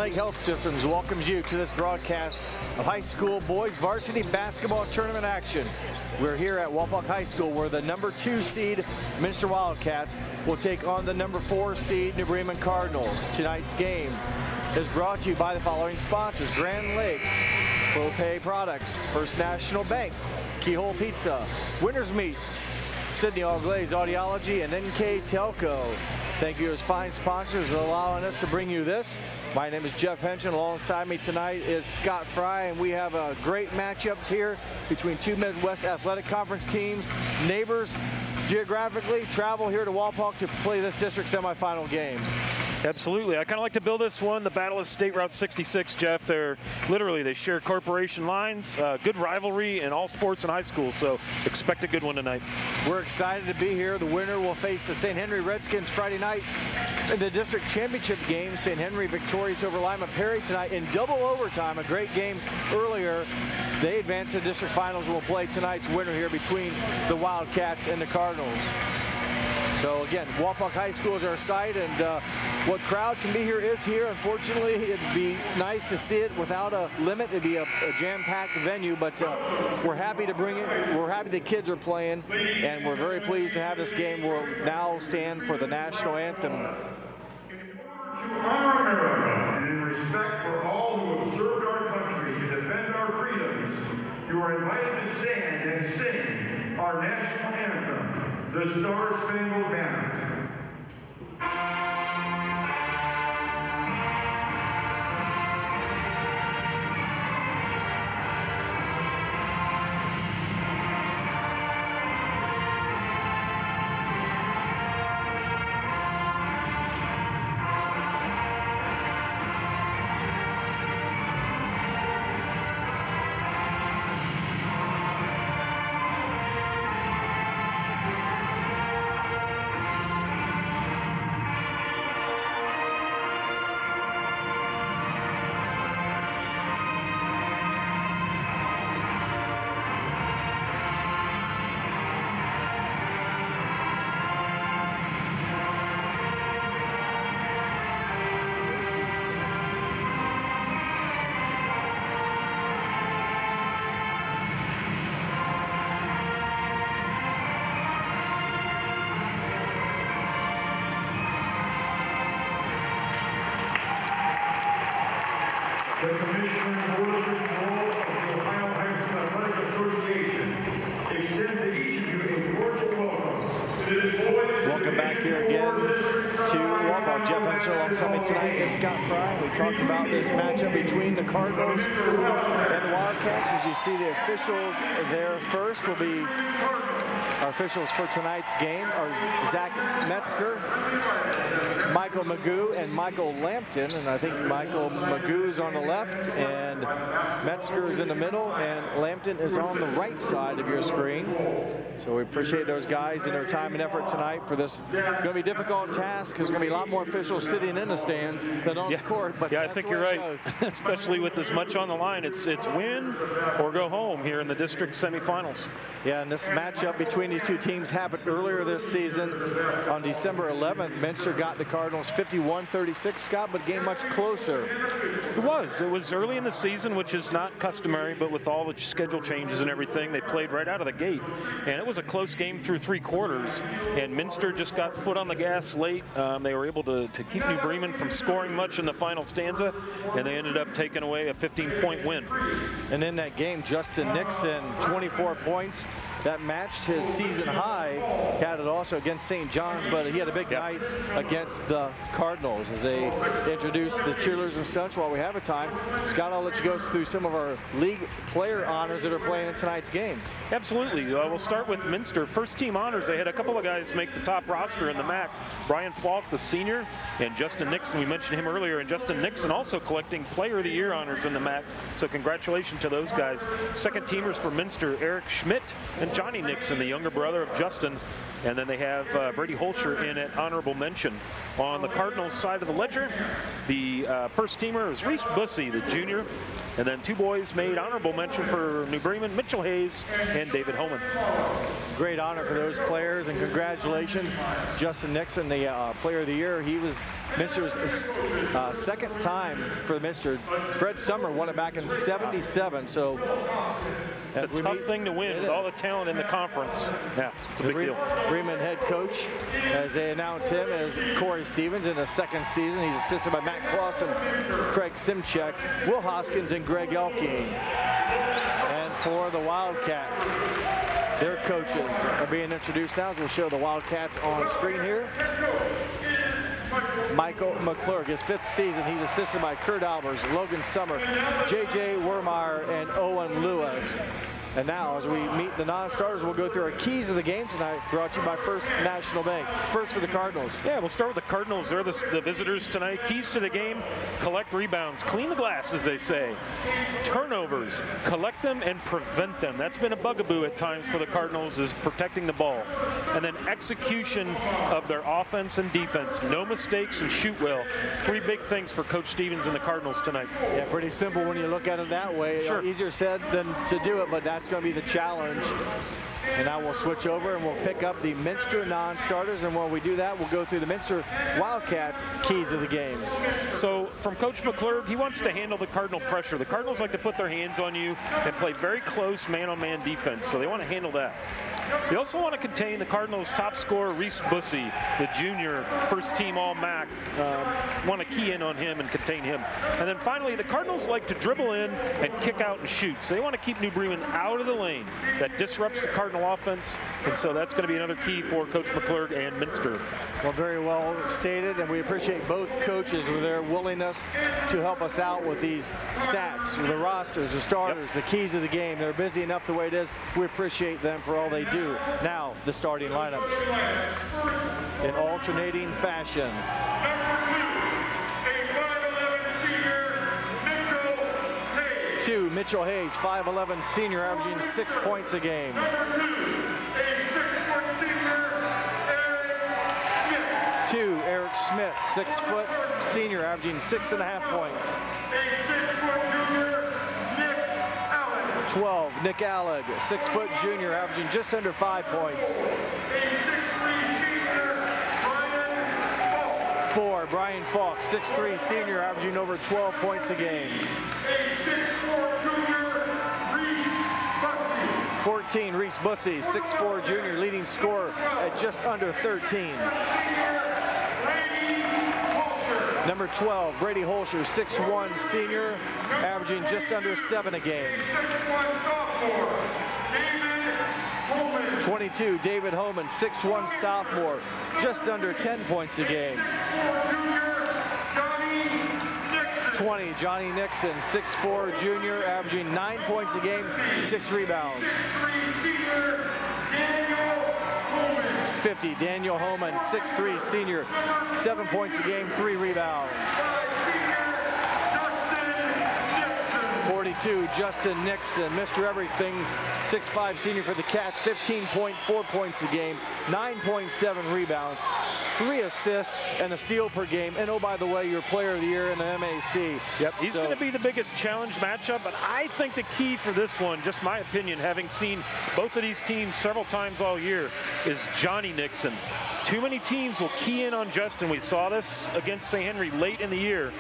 Lake Health Systems welcomes you to this broadcast of high school boys varsity basketball tournament action. We're here at Wapak High School where the #2 seed Minster Wildcats will take on the #4 seed New Bremen Cardinals. Tonight's game is brought to you by the following sponsors: Grand Lake, Propay Products, First National Bank, Keyhole Pizza, Winners Meats, Sydney All Glaze Audiology, and NKTelco. Thank you as fine sponsors for allowing us to bring you this. My name is Jeff Henson. Alongside me tonight is Scott Fry, and we have a great matchup here between two Midwest Athletic Conference teams. Neighbors geographically travel here to Wapak to play this district semifinal game. Absolutely. I kind of like to build this one. The battle is State Route 66, Jeff. They share corporation lines, good rivalry in all sports and high school, so expect a good one tonight. We're excited to be here. The winner will face the St. Henry Redskins Friday night in the district championship game. St. Henry victorious over Lima Perry tonight in double overtime. A great game earlier. They advance to the district finals and will play tonight's winner here between the Wildcats and the Cardinals. So again, Wapak High School is our site, and what crowd can be here is here. Unfortunately, it'd be nice to see it without a limit. It'd be a jam-packed venue, but we're happy to bring it. We're happy the kids are playing, and we're very pleased to have this game. We'll now stand for the national anthem. To honor America and in respect for all who have served our country to defend our freedoms, you are invited to stand and sing our national anthem, the Star-Spangled Banner. The Commissioner Board of Control of the Ohio High School Athletic Association extends to each of you a cordial welcome to this boys. Welcome back here again to Wapak. Jeff Henson alongside me tonight is Scott Fry. We talked about this matchup between the Cardinals and the Wildcats. As you see, the officials there first will be our officials for tonight's game are Zach Metzger, Michael Magoo, and Michael Lampton. And I think Michael Magoo is on the left, and Metzger is in the middle, and Lampton is on the right side of your screen. So we appreciate those guys and their time and effort tonight for this. Going to be a difficult task. There's going to be a lot more officials sitting in the stands than on the court. But yeah, I think you're right. Especially with this much on the line, it's win or go home here in the district semifinals. Yeah, and this matchup between these two teams happened earlier this season. On December 11th, Minster got the Cardinals 51-36, Scott, but game much closer. It was early in the season, which is not customary, but with all the schedule changes and everything, they played right out of the gate. And it was a close game through 3 quarters, and Minster just got foot on the gas late. They were able to keep New Bremen from scoring much in the final stanza, and they ended up taking away a 15-point win. And in that game, Justin Nixon, 24 points. That matched his season high. He had it also against St. John's, but he had a big night against the Cardinals as they introduced the cheerleaders and such. While we have a time, Scott, I'll let you go through some of our league player honors that are playing in tonight's game. Absolutely. We'll start with Minster. First team honors. They had a couple of guys make the top roster in the MAC. Brian Falk, the senior, and Justin Nixon. We mentioned him earlier, and Justin Nixon also collecting Player of the Year honors in the MAC. So congratulations to those guys. Second teamers for Minster, Eric Schmidt and Johnny Nixon, the younger brother of Justin. And then they have Brady Holscher in at honorable mention. On the Cardinals side of the ledger, the first teamer is Reese Bussey, the junior. And then 2 boys made honorable mention for New Bremen, Mitchell Hayes and David Homan. Great honor for those players, and congratulations. Justin Nixon, the Player of the Year. He was Minster's second time for the Minster. Fred Summer won it back in '77, so it's a tough thing to win with all the talent in the conference. Yeah, it's a big deal. Bremen head coach, as they announce him as Corey Stevens in the second season. He's assisted by Matt Clausen, Craig Simchek, Will Hoskins, and Greg Elking. And for the Wildcats, their coaches are being introduced now. We'll show the Wildcats on screen here. Michael McClurg, his 5th season. He's assisted by Kurt Albers, Logan Summer, J.J. Wermeyer, and Owen Lewis. And now, as we meet the non-starters, we'll go through our keys of the game tonight, brought to you by First National Bank. First for the Cardinals. Yeah, we'll start with the Cardinals. They're the visitors tonight. Keys to the game: collect rebounds, clean the glass, as they say. Turnovers, collect them and prevent them. That's been a bugaboo at times for the Cardinals, is protecting the ball. And then execution of their offense and defense. No mistakes and shoot well. 3 big things for Coach Stevens and the Cardinals tonight. Yeah, pretty simple when you look at it that way. Sure. Easier said than to do it, but that's going to be the challenge. And now we'll switch over and we'll pick up the Minster non-starters. And when we do that, we'll go through the Minster Wildcats keys of the games. So from Coach McClurg, he wants to handle the Cardinal pressure. The Cardinals like to put their hands on you and play very close man-on-man defense. So they want to handle that. They also want to contain the Cardinals' top scorer, Reese Bussey, the junior, first-team All-MAC. Want to key in on him and contain him. And then finally, the Cardinals like to dribble in and kick out and shoot. So they want to keep New Bremen out of the lane. That disrupts the Cardinal offense, and so that's going to be another key for Coach McClurg and Minster. Well, very well stated, and we appreciate both coaches with their willingness to help us out with these stats, with the rosters, the starters, the keys of the game. They're busy enough the way it is. We appreciate them for all they do. Now, the starting lineups in alternating fashion. Mitchell Hayes, 5'11" senior, averaging 6 points a game. 2, Eric Smith, 6-foot senior, averaging 6.5 points. 12, Nick Alleg, 6-foot junior, averaging just under 5 points. 4, Brian Falk, 6'3", senior, averaging over 12 points a game. 14, Reese Bussey, 6'4", junior, leading scorer at just under 13. Number 12, Brady Holscher, 6'1", senior, averaging just under 7 a game. 22, David Homan, 6'1", sophomore, just under 10 points a game. 20, Johnny Nixon, 6'4", junior, averaging 9 points a game, 6 rebounds. 50, Daniel Homan, 6'3", senior, 7 points a game, 3 rebounds. 42, Justin Nixon, Mr. Everything, 6'5", senior for the Cats, 15.4 points a game, 9.7 rebounds, 3 assists, and a steal per game. And oh, by the way, your player of the year in the MAC. Yep, he's going to be the biggest challenge matchup, but I think the key for this one, just my opinion, having seen both of these teams several times all year, is Johnny Nixon. Too many teams will key in on Justin. We saw this against St. Henry late in the year.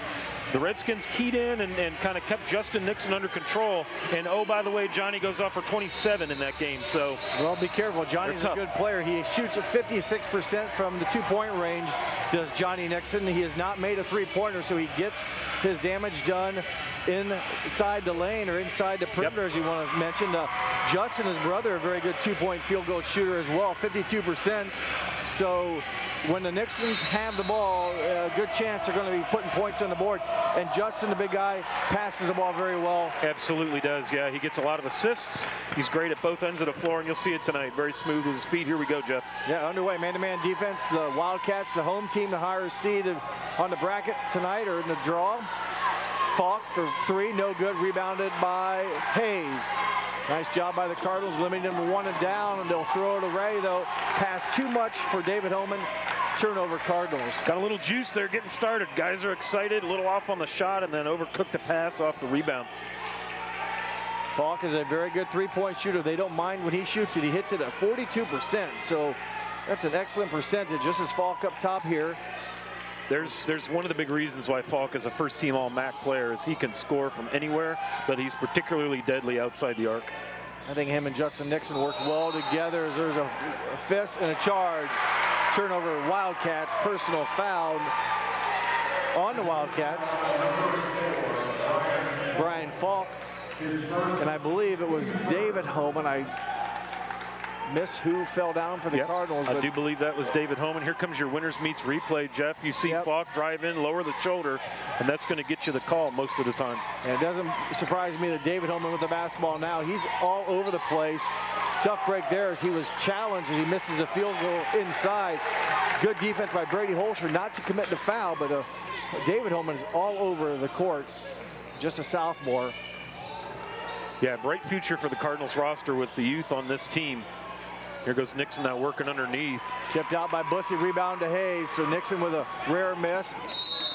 The Redskins keyed in and kind of kept Justin Nixon under control. And oh, by the way, Johnny goes off for 27 in that game. So, well, be careful. Johnny's a good player. He shoots at 56% from the 2-point range, does Johnny Nixon. He has not made a 3-pointer, so he gets his damage done inside the lane or inside the perimeter, as you want to mention. Justin, his brother, a very good 2-point field goal shooter as well, 52%. So when the Nixons have the ball, a good chance they're going to be putting points on the board. And Justin, the big guy, passes the ball very well. Absolutely does, yeah. He gets a lot of assists. He's great at both ends of the floor, and you'll see it tonight. Very smooth with his feet. Here we go, Jeff. Yeah, underway. Man-to-man defense. The Wildcats, the home team, the higher seed on the bracket tonight, or in the draw. Falk for 3, no good. Rebounded by Hayes. Nice job by the Cardinals, limiting them to 1 and down, and they'll throw it away, though. Pass too much for David Homan. Turnover, Cardinals. Got a little juice there getting started. Guys are excited, a little off on the shot, and then overcooked the pass off the rebound. Falk is a very good three-point shooter. They don't mind when he shoots it. He hits it at 42%. So that's an excellent percentage. Just as Falk up top here. There's one of the big reasons why Falk is a first-team All-MAC player is he can score from anywhere, but he's particularly deadly outside the arc. I think him and Justin Nixon work well together as there's a fist and a charge. Turnover, Wildcats, personal foul on the Wildcats. Brian Falk, and I believe it was David Holman. I missed who fell down for the Cardinals. I do believe that was David Holman. Here comes your winners meets replay, Jeff. You see Falk drive in, lower the shoulder, and that's going to get you the call most of the time. And it doesn't surprise me that David Holman with the basketball now. He's all over the place. Tough break there as he was challenged as he misses the field goal inside. Good defense by Brady Holscher not to commit the foul, but David Holman is all over the court. Just a sophomore. Yeah, bright future for the Cardinals roster with the youth on this team. Here goes Nixon now working underneath. Tipped out by Bussey, rebound to Hayes. So Nixon with a rare miss.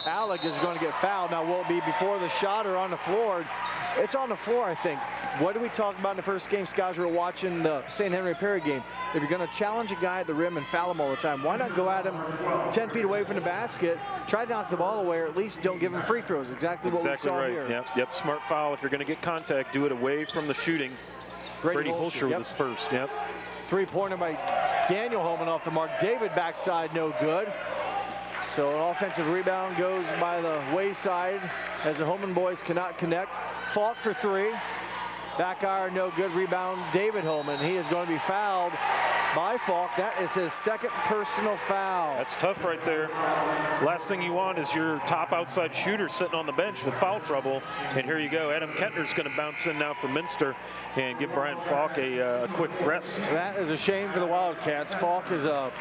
Alec is going to get fouled. Now will it be before the shot or on the floor? It's on the floor, I think. What did we talk about in the first game, guys? We were watching the St. Henry Perry game. If you're going to challenge a guy at the rim and foul him all the time, why not go at him 10 feet away from the basket, try to knock the ball away, or at least don't give him free throws. Exactly what we saw here. Yep, smart foul. If you're going to get contact, do it away from the shooting. Brady Holscher with his first, Three-pointer by Daniel Holman off the mark. David backside, no good. So an offensive rebound goes by the wayside as the Holman boys cannot connect. Falk for three. Back iron, no good. Rebound, David Holman. He is going to be fouled by Falk. That is his second personal foul. That's tough right there. Last thing you want is your top outside shooter sitting on the bench with foul trouble. And here you go. Adam Kettner's going to bounce in now for Minster and give Brian Falk a quick rest. That is a shame for the Wildcats. Falk is a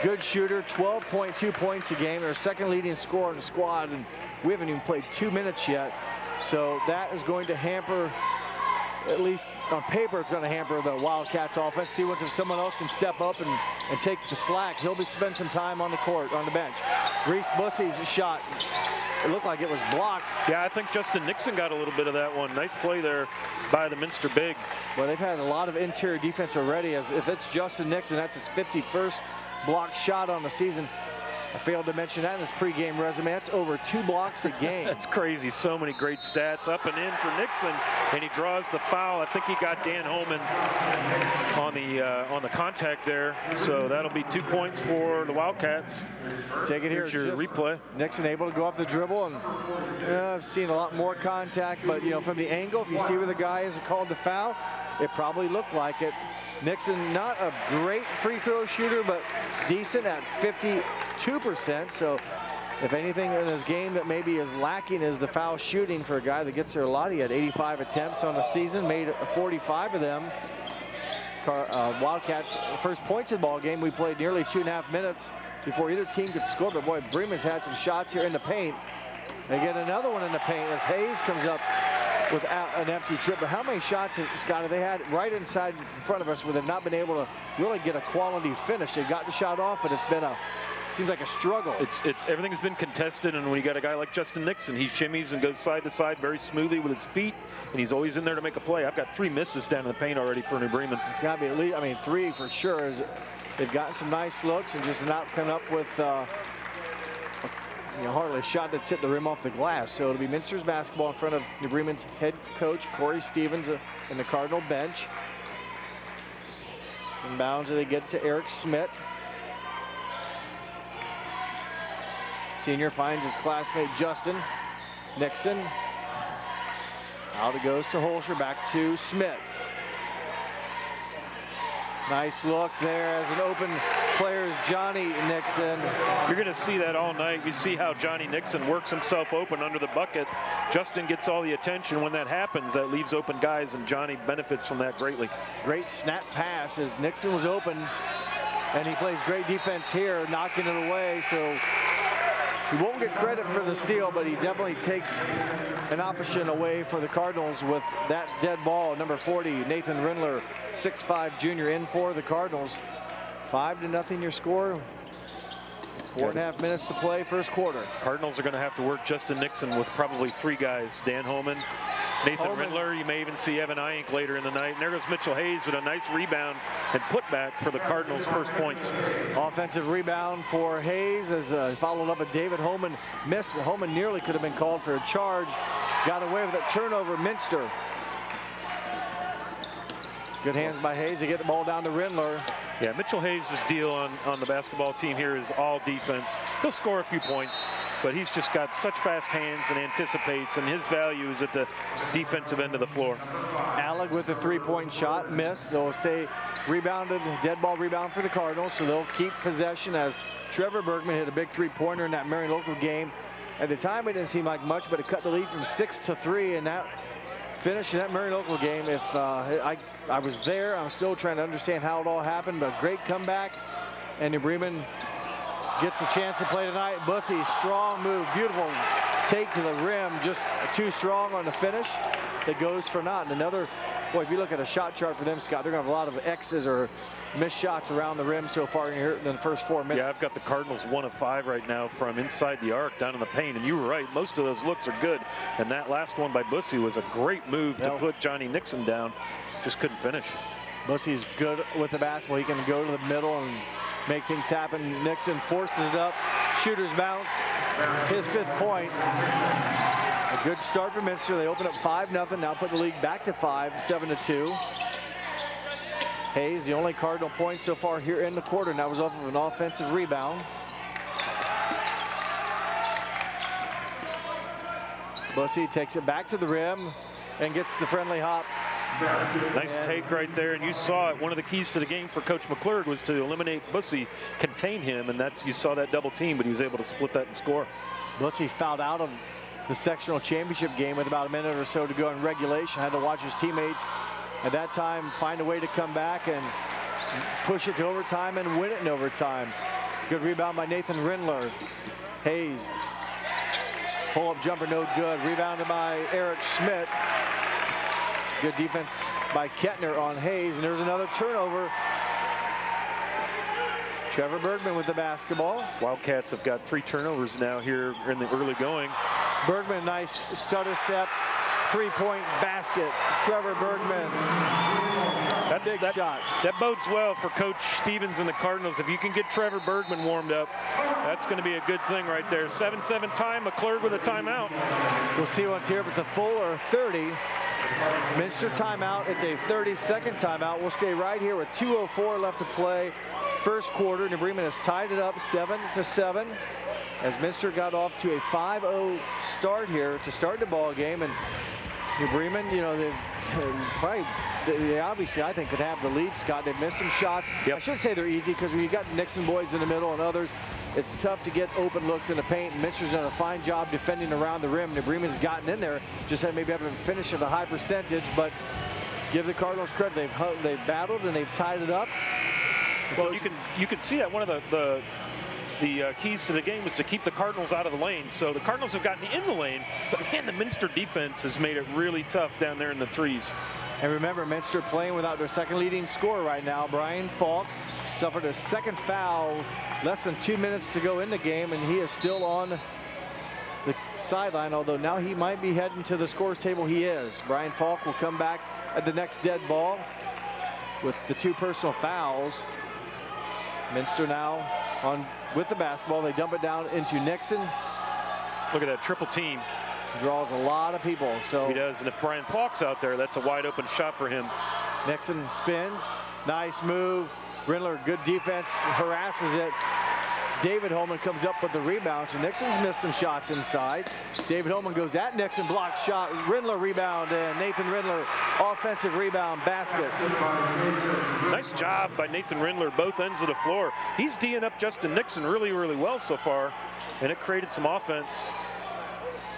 good shooter, 12.2 points a game. Their second leading scorer in the squad, and we haven't even played 2 minutes yet. So that is going to hamper, at least on paper, it's going to hamper the Wildcats offense. See if someone else can step up and take the slack. He'll be spending some time on the court, on the bench. Reese Bussey's shot, it looked like it was blocked. Yeah, I think Justin Nixon got a little bit of that one. Nice play there by the Minster big. Well, they've had a lot of interior defense already. As if it's Justin Nixon, that's his 51st blocked shot on the season. I failed to mention that in his pregame resume. That's over 2 blocks a game. That's crazy. So many great stats. Up and in for Nixon, and he draws the foul. I think he got Dan Holman on the contact there. So that'll be 2 points for the Wildcats. Take it here. Here's your replay. Nixon able to go off the dribble, and I've seen a lot more contact. But from the angle, if you see where the guy is called the foul, it probably looked like it. Nixon, not a great free throw shooter, but decent at 52%. So if anything in his game that maybe is lacking is the foul shooting for a guy that gets there a lot. He had 85 attempts on the season, made 45 of them. Wildcats, first points in the ball game. We played nearly 2.5 minutes before either team could score. But boy, Bremen's had some shots here in the paint. They get another one in the paint as Hayes comes up with an empty trip. But how many shots, Scott, have they had right inside in front of us where they've not been able to really get a quality finish? They've got the shot off, but it's been seems like a struggle. Everything's been contested, and when you got a guy like Justin Nixon, he shimmies and goes side to side very smoothly with his feet, and he's always in there to make a play. I've got 3 misses down in the paint already for New Bremen. It's got to be at least, 3 for sure. They've gotten some nice looks and just not come up with hardly a shot that's hit the rim off the glass. So it'll be Minster's basketball in front of New Bremen's head coach Corey Stevens in the Cardinal bench. Inbounds, they get to Eric Smith. Senior finds his classmate Justin Nixon. Out it goes to Holscher, back to Smith. Nice look there as an open player is Johnny Nixon. You're going to see that all night. You see how Johnny Nixon works himself open under the bucket. Justin gets all the attention. When that happens, that leaves open guys, and Johnny benefits from that greatly. Great snap pass as Nixon was open, and he plays great defense here, knocking it away. So he won't get credit for the steal, but he definitely takes an option away for the Cardinals with that dead ball. Number 40, Nathan Rindler, 6'5" junior, in for the Cardinals. 5-0 your score. 4.5 minutes to play, first quarter. Cardinals are going to have to work Justin Nixon with probably 3 guys. Dan Holman, Nathan Rindler. You may even see Evan Iyink later in the night. And there goes Mitchell Hayes with a nice rebound and putback for the Cardinals' first points. Offensive rebound for Hayes as followed up with David Holman. Missed. Holman nearly could have been called for a charge. Got away with a turnover. Minster. Good hands by Hayes to get the ball down to Rindler. Yeah, Mitchell Hayes' deal on the basketball team here is all defense. He'll score a few points, but he's just got such fast hands and anticipates, and his value is at the defensive end of the floor. Alec with a three-point shot, missed. They'll stay rebounded, dead ball rebound for the Cardinals, so they'll keep possession as Trevor Bergman hit a big three-pointer in that Marion local game. At the time, it didn't seem like much, but it cut the lead from 6-3, and that finish in that Marion local game. If I was there, I'm still trying to understand how it all happened, but great comeback. And New Bremen gets a chance to play tonight. Bussy, strong move, beautiful take to the rim, just too strong on the finish. That goes for naught. And another, boy, if you look at a shot chart for them, Scott, they're gonna have a lot of X's or missed shots around the rim so far in the first 4 minutes. Yeah, I've got the Cardinals 1 of 5 right now from inside the arc down in the paint, and you were right, most of those looks are good. And that last one by Bussy was a great move to put Johnny Nixon down. Just couldn't finish. Bussy's good with the basketball. He can go to the middle and make things happen. Nixon forces it up. Shooter's bounce. His 5th point. A good start for Minster. They open up 5-0. Now put the lead back to 5, 7-2. Hayes, the only Cardinal point so far here in the quarter, and that was off of an offensive rebound. Bussy takes it back to the rim and gets the friendly hop. Nice take right there, and you saw it. One of the keys to the game for Coach McClurg was to eliminate Bussy, contain him, and that's, you saw that double team, but he was able to split that and score. Bussy fouled out of the sectional championship game with about a minute or so to go in regulation. Had to watch his teammates at that time find a way to come back and push it to overtime and win it in overtime. Good rebound by Nathan Rindler. Hayes, pull-up jumper, no good. Rebounded by Eric Schmidt. Good defense by Kettner on Hayes, and there's another turnover. Trevor Bergman with the basketball. Wildcats have got 3 turnovers now here in the early going. Bergman, nice stutter step, 3-point basket. Trevor Bergman, big shot. That bodes well for Coach Stevens and the Cardinals. If you can get Trevor Bergman warmed up, that's going to be a good thing right there. 7-7 time, McClurg with a timeout. We'll see once here if it's a full or a 30. Minster timeout. It's a 30-second timeout. We'll stay right here with 2:04 left to play. First quarter, New Bremen has tied it up 7-7 as Minster got off to a 5-0 start here to start the ball game. And New Bremen, you know, they obviously, I think, could have the lead, Scott. They've missed some shots. Yep. I shouldn't say they're easy because when you got Nixon boys in the middle and others, it's tough to get open looks in the paint. Minster's done a fine job defending around the rim. New Bremen's gotten in there, just maybe haven't finished at a high percentage, but give the Cardinals credit. They've battled and they've tied it up. Well, you can see that one of the keys to the game is to keep the Cardinals out of the lane. So the Cardinals have gotten in the lane, but man, the Minster defense has made it really tough down there in the trees. And remember, Minster playing without their second leading scorer right now. Brian Falk suffered a second foul, less than 2 minutes to go in the game, and he is still on the sideline, although now he might be heading to the scores table. He is. Brian Falk will come back at the next dead ball with the 2 personal fouls. Minster now on with the basketball. They dump it down into Nixon. Look at that triple team. Draws a lot of people. So he does, and if Brian Falk's out there, that's a wide open shot for him. Nixon spins. Nice move. Rindler, good defense, harasses it. David Holman comes up with the rebound, so Nixon's missed some shots inside. David Holman goes at Nixon, blocked shot. Rindler rebound, and Nathan Rindler offensive rebound basket. Nice job by Nathan Rindler, both ends of the floor. He's D'ing up Justin Nixon really, really well so far, and it created some offense.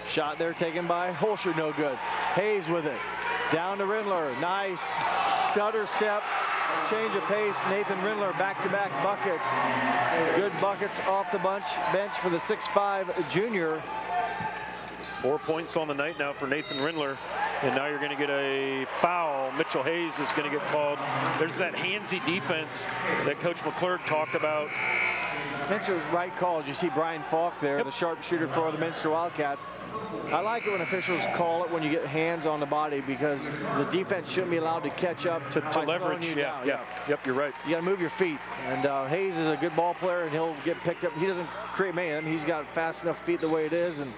Shot there taken by Holscher, no good. Hayes with it. Down to Rindler, nice stutter step. Change of pace. Nathan Rindler back-to-back buckets. Good buckets off the bench for the 6'5" junior. 4 points on the night now for Nathan Rindler. And now you're going to get a foul. Mitchell Hayes is going to get called. There's that handsy defense that Coach McClurg talked about. Minster right calls. You see Brian Falk there, the sharpshooter for the Minster Wildcats. I like it when officials call it when you get hands on the body, because the defense shouldn't be allowed to catch up to leverage. Yeah. Yep, you're right. You got to move your feet. And Hayes is a good ball player, and he'll get picked up. He doesn't create man. He's got fast enough feet the way it is, and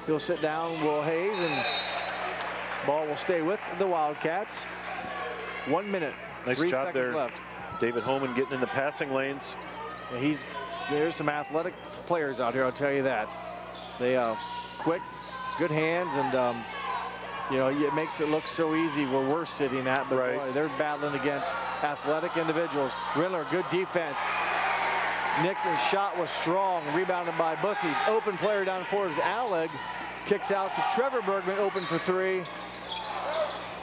he'll sit down, Will Hayes, and ball will stay with the Wildcats. 1 minute. Nice 3 job seconds there. left. David Holman getting in the passing lanes. Yeah, there's some athletic players out here, I'll tell you that. They quick, good hands, and you know, it makes it look so easy where we're sitting at, but boy, they're battling against athletic individuals. Rindler, good defense. Nixon's shot was strong, rebounded by Bussey. Open player down forward is Alleg. Kicks out to Trevor Bergman, open for 3.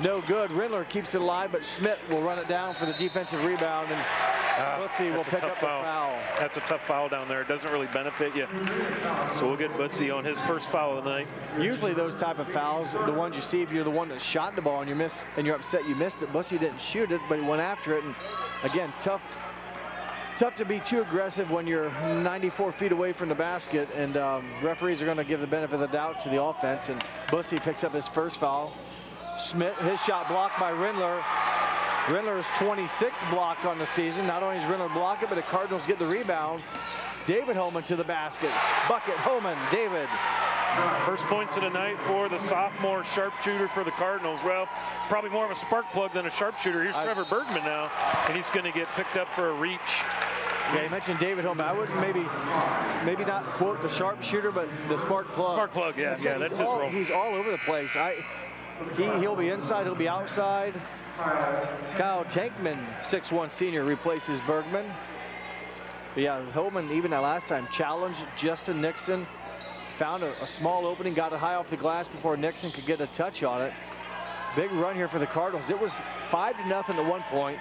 No good. Rindler keeps it alive, but Schmidt will run it down for the defensive rebound, and Bussey will pick up the foul. That's a tough foul down there. It doesn't really benefit you. So we'll get Bussey on his first foul of the night. Usually those type of fouls, the ones you see if you're the one that shot the ball and you missed, and you're upset you missed it. Bussey didn't shoot it, but he went after it, and again, tough to be too aggressive when you're 94 feet away from the basket, and referees are going to give the benefit of the doubt to the offense, and Bussey picks up his first foul. Schmidt, his shot blocked by Rindler. Rindler's 26th block on the season. Not only does Rindler block it, but the Cardinals get the rebound. David Holman to the basket. Bucket, Holman, David. First points of the night for the sophomore sharpshooter for the Cardinals. Well, probably more of a spark plug than a sharpshooter. Here's Trevor Bergman now, and he's going to get picked up for a reach. Yeah, you mentioned David Holman. I wouldn't maybe not quote the sharpshooter, but the spark plug. Spark plug, yeah, that's his role. He's all over the place. He'll be inside, he'll be outside. Kyle Tankman, 6'1" senior, replaces Bergman. But yeah, Holman, even that last time, challenged Justin Nixon. Found a small opening, got it high off the glass before Nixon could get a touch on it. Big run here for the Cardinals. It was 5-0 at one point,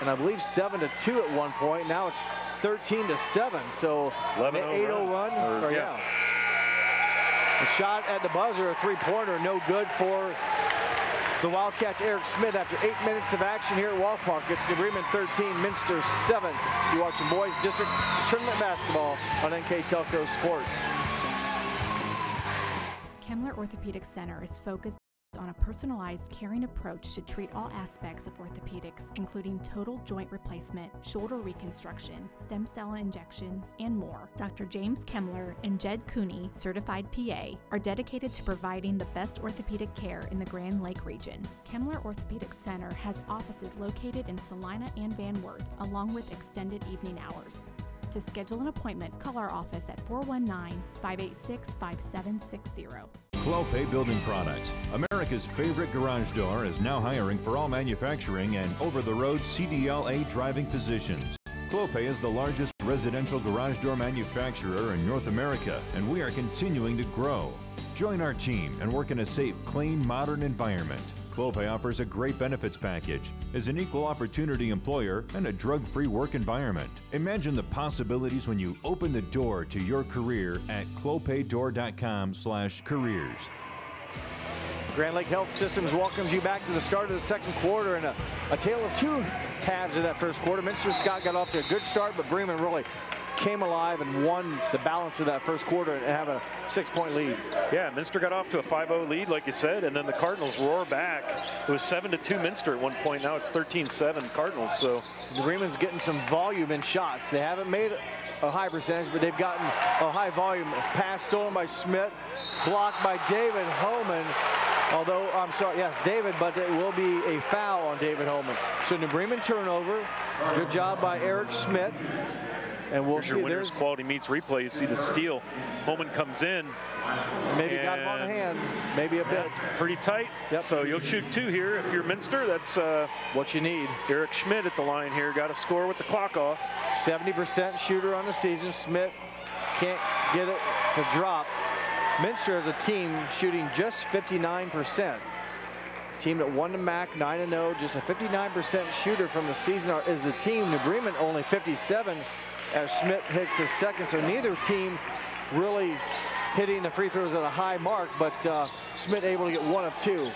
and I believe 7-2 at one point. Now it's 13-7. So 8-0 run. Yeah. The shot at the buzzer, a three-pointer, no good for the Wildcats. Eric Schmidt after 8 minutes of action here at Wall Park. It's New Bremen 13, Minster 7. You're watching Boys District Tournament Basketball on NKTelco Sports. Kemler Orthopedic Center is focused on a personalized, caring approach to treat all aspects of orthopedics, including total joint replacement, shoulder reconstruction, stem cell injections, and more. Dr. James Kemler and Jed Cooney, certified PA, are dedicated to providing the best orthopedic care in the Grand Lake region. Kemler Orthopedic Center has offices located in Salina and Van Wert, along with extended evening hours. To schedule an appointment, call our office at 419-586-5760. Clopay Building Products, America's favorite garage door, is now hiring for all manufacturing and over-the-road CDLA driving positions. Clopay is the largest residential garage door manufacturer in North America, and we are continuing to grow. Join our team and work in a safe, clean, modern environment. Clopay offers a great benefits package, is an equal opportunity employer, and a drug-free work environment. Imagine the possibilities when you open the door to your career at clopaydoor.com/careers. Grand Lake Health Systems welcomes you back to the start of the second quarter, and a tale of two halves of that first quarter. Minster Scott got off to a good start, but Bremen really came alive and won the balance of that first quarter and have a 6-point lead. Yeah, Minster got off to a 5-0 lead, like you said, and then the Cardinals roar back. It was 7-2 Minster at one point. Now it's 13-7 Cardinals. So Bremen's getting some volume in shots. They haven't made a high percentage, but they've gotten a high volume. Pass stolen by Schmidt, blocked by David Holman. Although, I'm sorry, yes, David, but it will be a foul on David Holman. So New Bremen turnover. Good job by Eric Schmidt. And we'll see. Your winners quality meets replay. You see the steal. Holman comes in. Maybe got him on the hand. Maybe a bit. Pretty tight. Yep. So you'll shoot 2 here. If you're Minster, that's what you need. Eric Schmidt at the line here. Got to score with the clock off. 70% shooter on the season. Schmidt can't get it. It's a drop. Minster as a team shooting just 59%. Team that won the MAC 9-0, just a 59% shooter from the season is the team. New Bremen only 57 as Schmidt hits his second. So neither team really hitting the free throws at a high mark, but Schmidt able to get 1 of 2.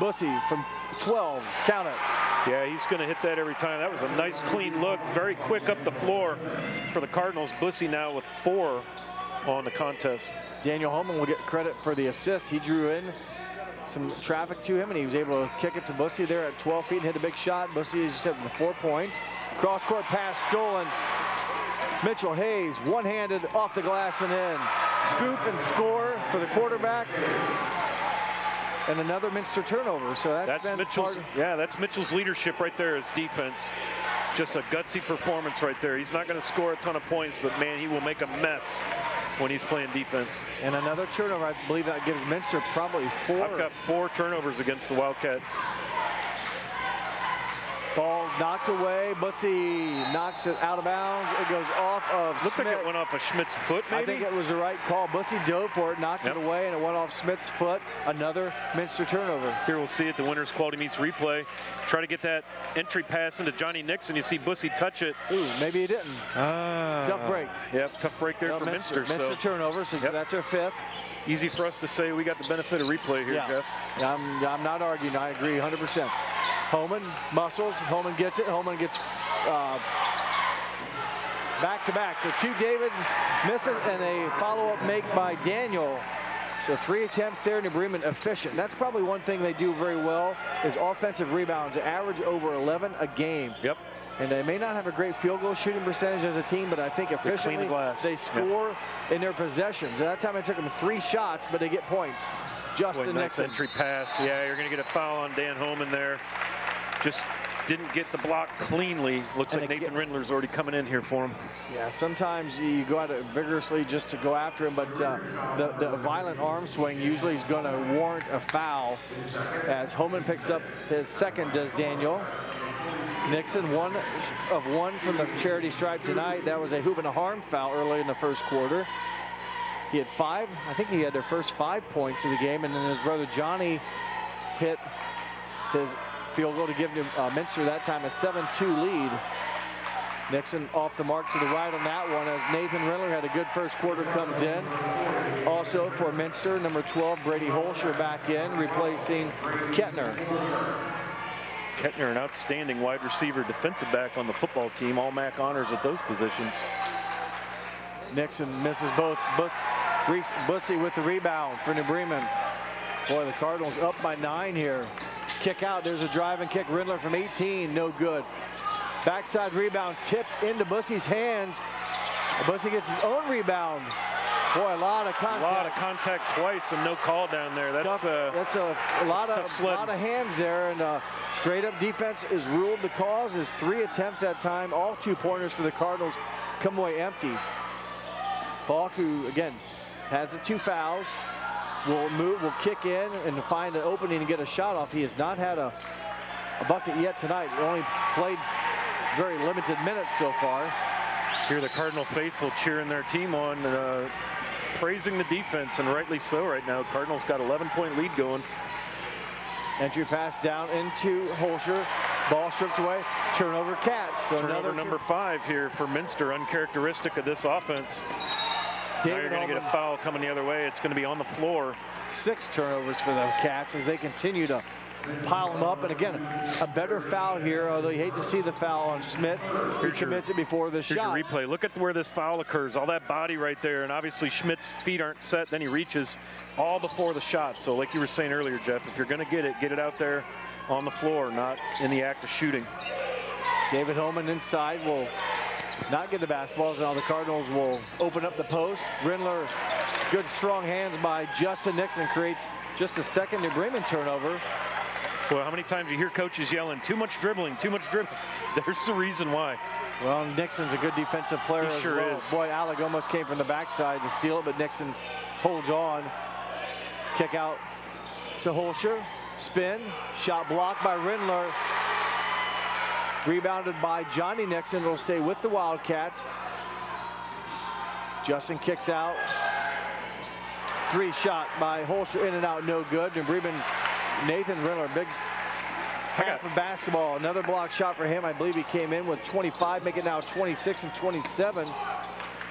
Bussey from 12, count it. Yeah, he's going to hit that every time. That was a nice clean look, very quick up the floor for the Cardinals. Bussey now with 4 on the contest. Daniel Holman will get credit for the assist. He drew in some traffic to him, and he was able to kick it to Bussey there at 12 feet and hit a big shot. Bussey is hitting the 4 points. Cross-court pass stolen. Mitchell Hayes, one-handed off the glass and in. Scoop and score for the quarterback. And another Minster turnover. So that's been Mitchell's. Yeah, that's Mitchell's leadership right there. His defense, just a gutsy performance right there. He's not going to score a ton of points, but man, he will make a mess when he's playing defense. And another turnover. I believe that gives Minster probably 4. I've got 4 turnovers against the Wildcats. Ball knocked away. Bussey knocks it out of bounds. It goes off of Looked Schmidt. like it went off of Schmidt's foot, maybe? I think it was the right call. Bussey dove for it, knocked it away, and it went off Schmidt's foot. Another Minster turnover. Here we'll see it, the Winners Quality Meets replay. Try to get that entry pass into Johnny Nixon. You see Bussey touch it. Ooh, maybe he didn't. Tough break. Yep, tough break there for Minster. Minster turnover, so that's their 5th. Easy for us to say. We got the benefit of replay here, Jeff. I'm not arguing. I agree 100%. Holman muscles. Holman gets it. Holman gets back-to-back. So 2 Davids misses and a follow-up make by Daniel. So 3 attempts there. New Bremen efficient. That's probably one thing they do very well is offensive rebounds. They average over 11 a game. Yep. And they may not have a great field goal shooting percentage as a team, but I think efficiently they score in their possessions. At that time, it took them 3 shots, but they get points. Justin nice Nixon. Entry pass. Yeah, you're going to get a foul on Dan Holman there. Just didn't get the block cleanly. Looks like Nathan Rindler's already coming in here for him. Yeah, sometimes you go at it vigorously just to go after him, but the violent arm swing usually is going to warrant a foul. As Holman picks up his 2nd, does Daniel. Nixon, 1 of 1 from the charity stripe tonight. That was a hoop and a harm foul early in the 1st quarter. He had 5. I think he had their first 5 points of the game, and then his brother Johnny hit his field goal to give Minster that time a 7-2 lead. Nixon off the mark to the right on that one as Nathan Rindler had a good 1st quarter, comes in. Also for Minster, number 12, Brady Holscher back in, replacing Kettner. Kettner, an outstanding wide receiver, defensive back on the football team, all MAC honors at those positions. Nixon misses both. Bussey with the rebound for New Bremen. Boy, the Cardinals up by 9 here. Kick out, there's a drive and kick. Rindler from 18, no good. Backside rebound tipped into Bussey's hands. Bussey gets his own rebound. Boy, a lot of contact. A lot of contact twice and no call down there. That's a lot of hands there, and straight up defense is ruled. The cause is 3 attempts that time. All 2-pointers for the Cardinals come away empty. Falk, who again has the 2 fouls, will kick in and find an opening and get a shot off. He has not had a bucket yet tonight. Only played very limited minutes so far. Here the Cardinal faithful cheering their team on, praising the defense, and rightly so right now. Cardinals got 11-point lead going. Entry pass down into Holscher. Ball stripped away. Turnover Cats. So turnover number 5 here for Minster, uncharacteristic of this offense. Now you're going to get a foul coming the other way. It's going to be on the floor. 6 turnovers for the Cats as they continue to pile them up. And again, a better foul here, although you hate to see the foul on Schmidt, who commits it before the shot. Here's your replay. Look at where this foul occurs. All that body right there, and obviously Schmidt's feet aren't set. Then he reaches all before the shot. So like you were saying earlier, Jeff, if you're going to get it out there on the floor, not in the act of shooting. David Holman inside will not get the basketballs. Now the Cardinals will open up the post. Rindler, good strong hands by Justin Nixon, creates just a 2nd New Bremen turnover. Well, how many times you hear coaches yelling, too much dribbling, too much dribbling? There's the reason why. Well, Nixon's a good defensive player as sure well. Is. Boy, Alec almost came from the backside to steal it, but Nixon holds on. Kick out to Holscher. Spin. Shot blocked by Rindler. Rebounded by Johnny Nixon. It'll stay with the Wildcats. Justin kicks out. 3 shot by Holscher, in and out, no good. New Bremen, Nathan Rindler, big half of basketball. Another block shot for him. I believe he came in with 25, make it now 26 and 27.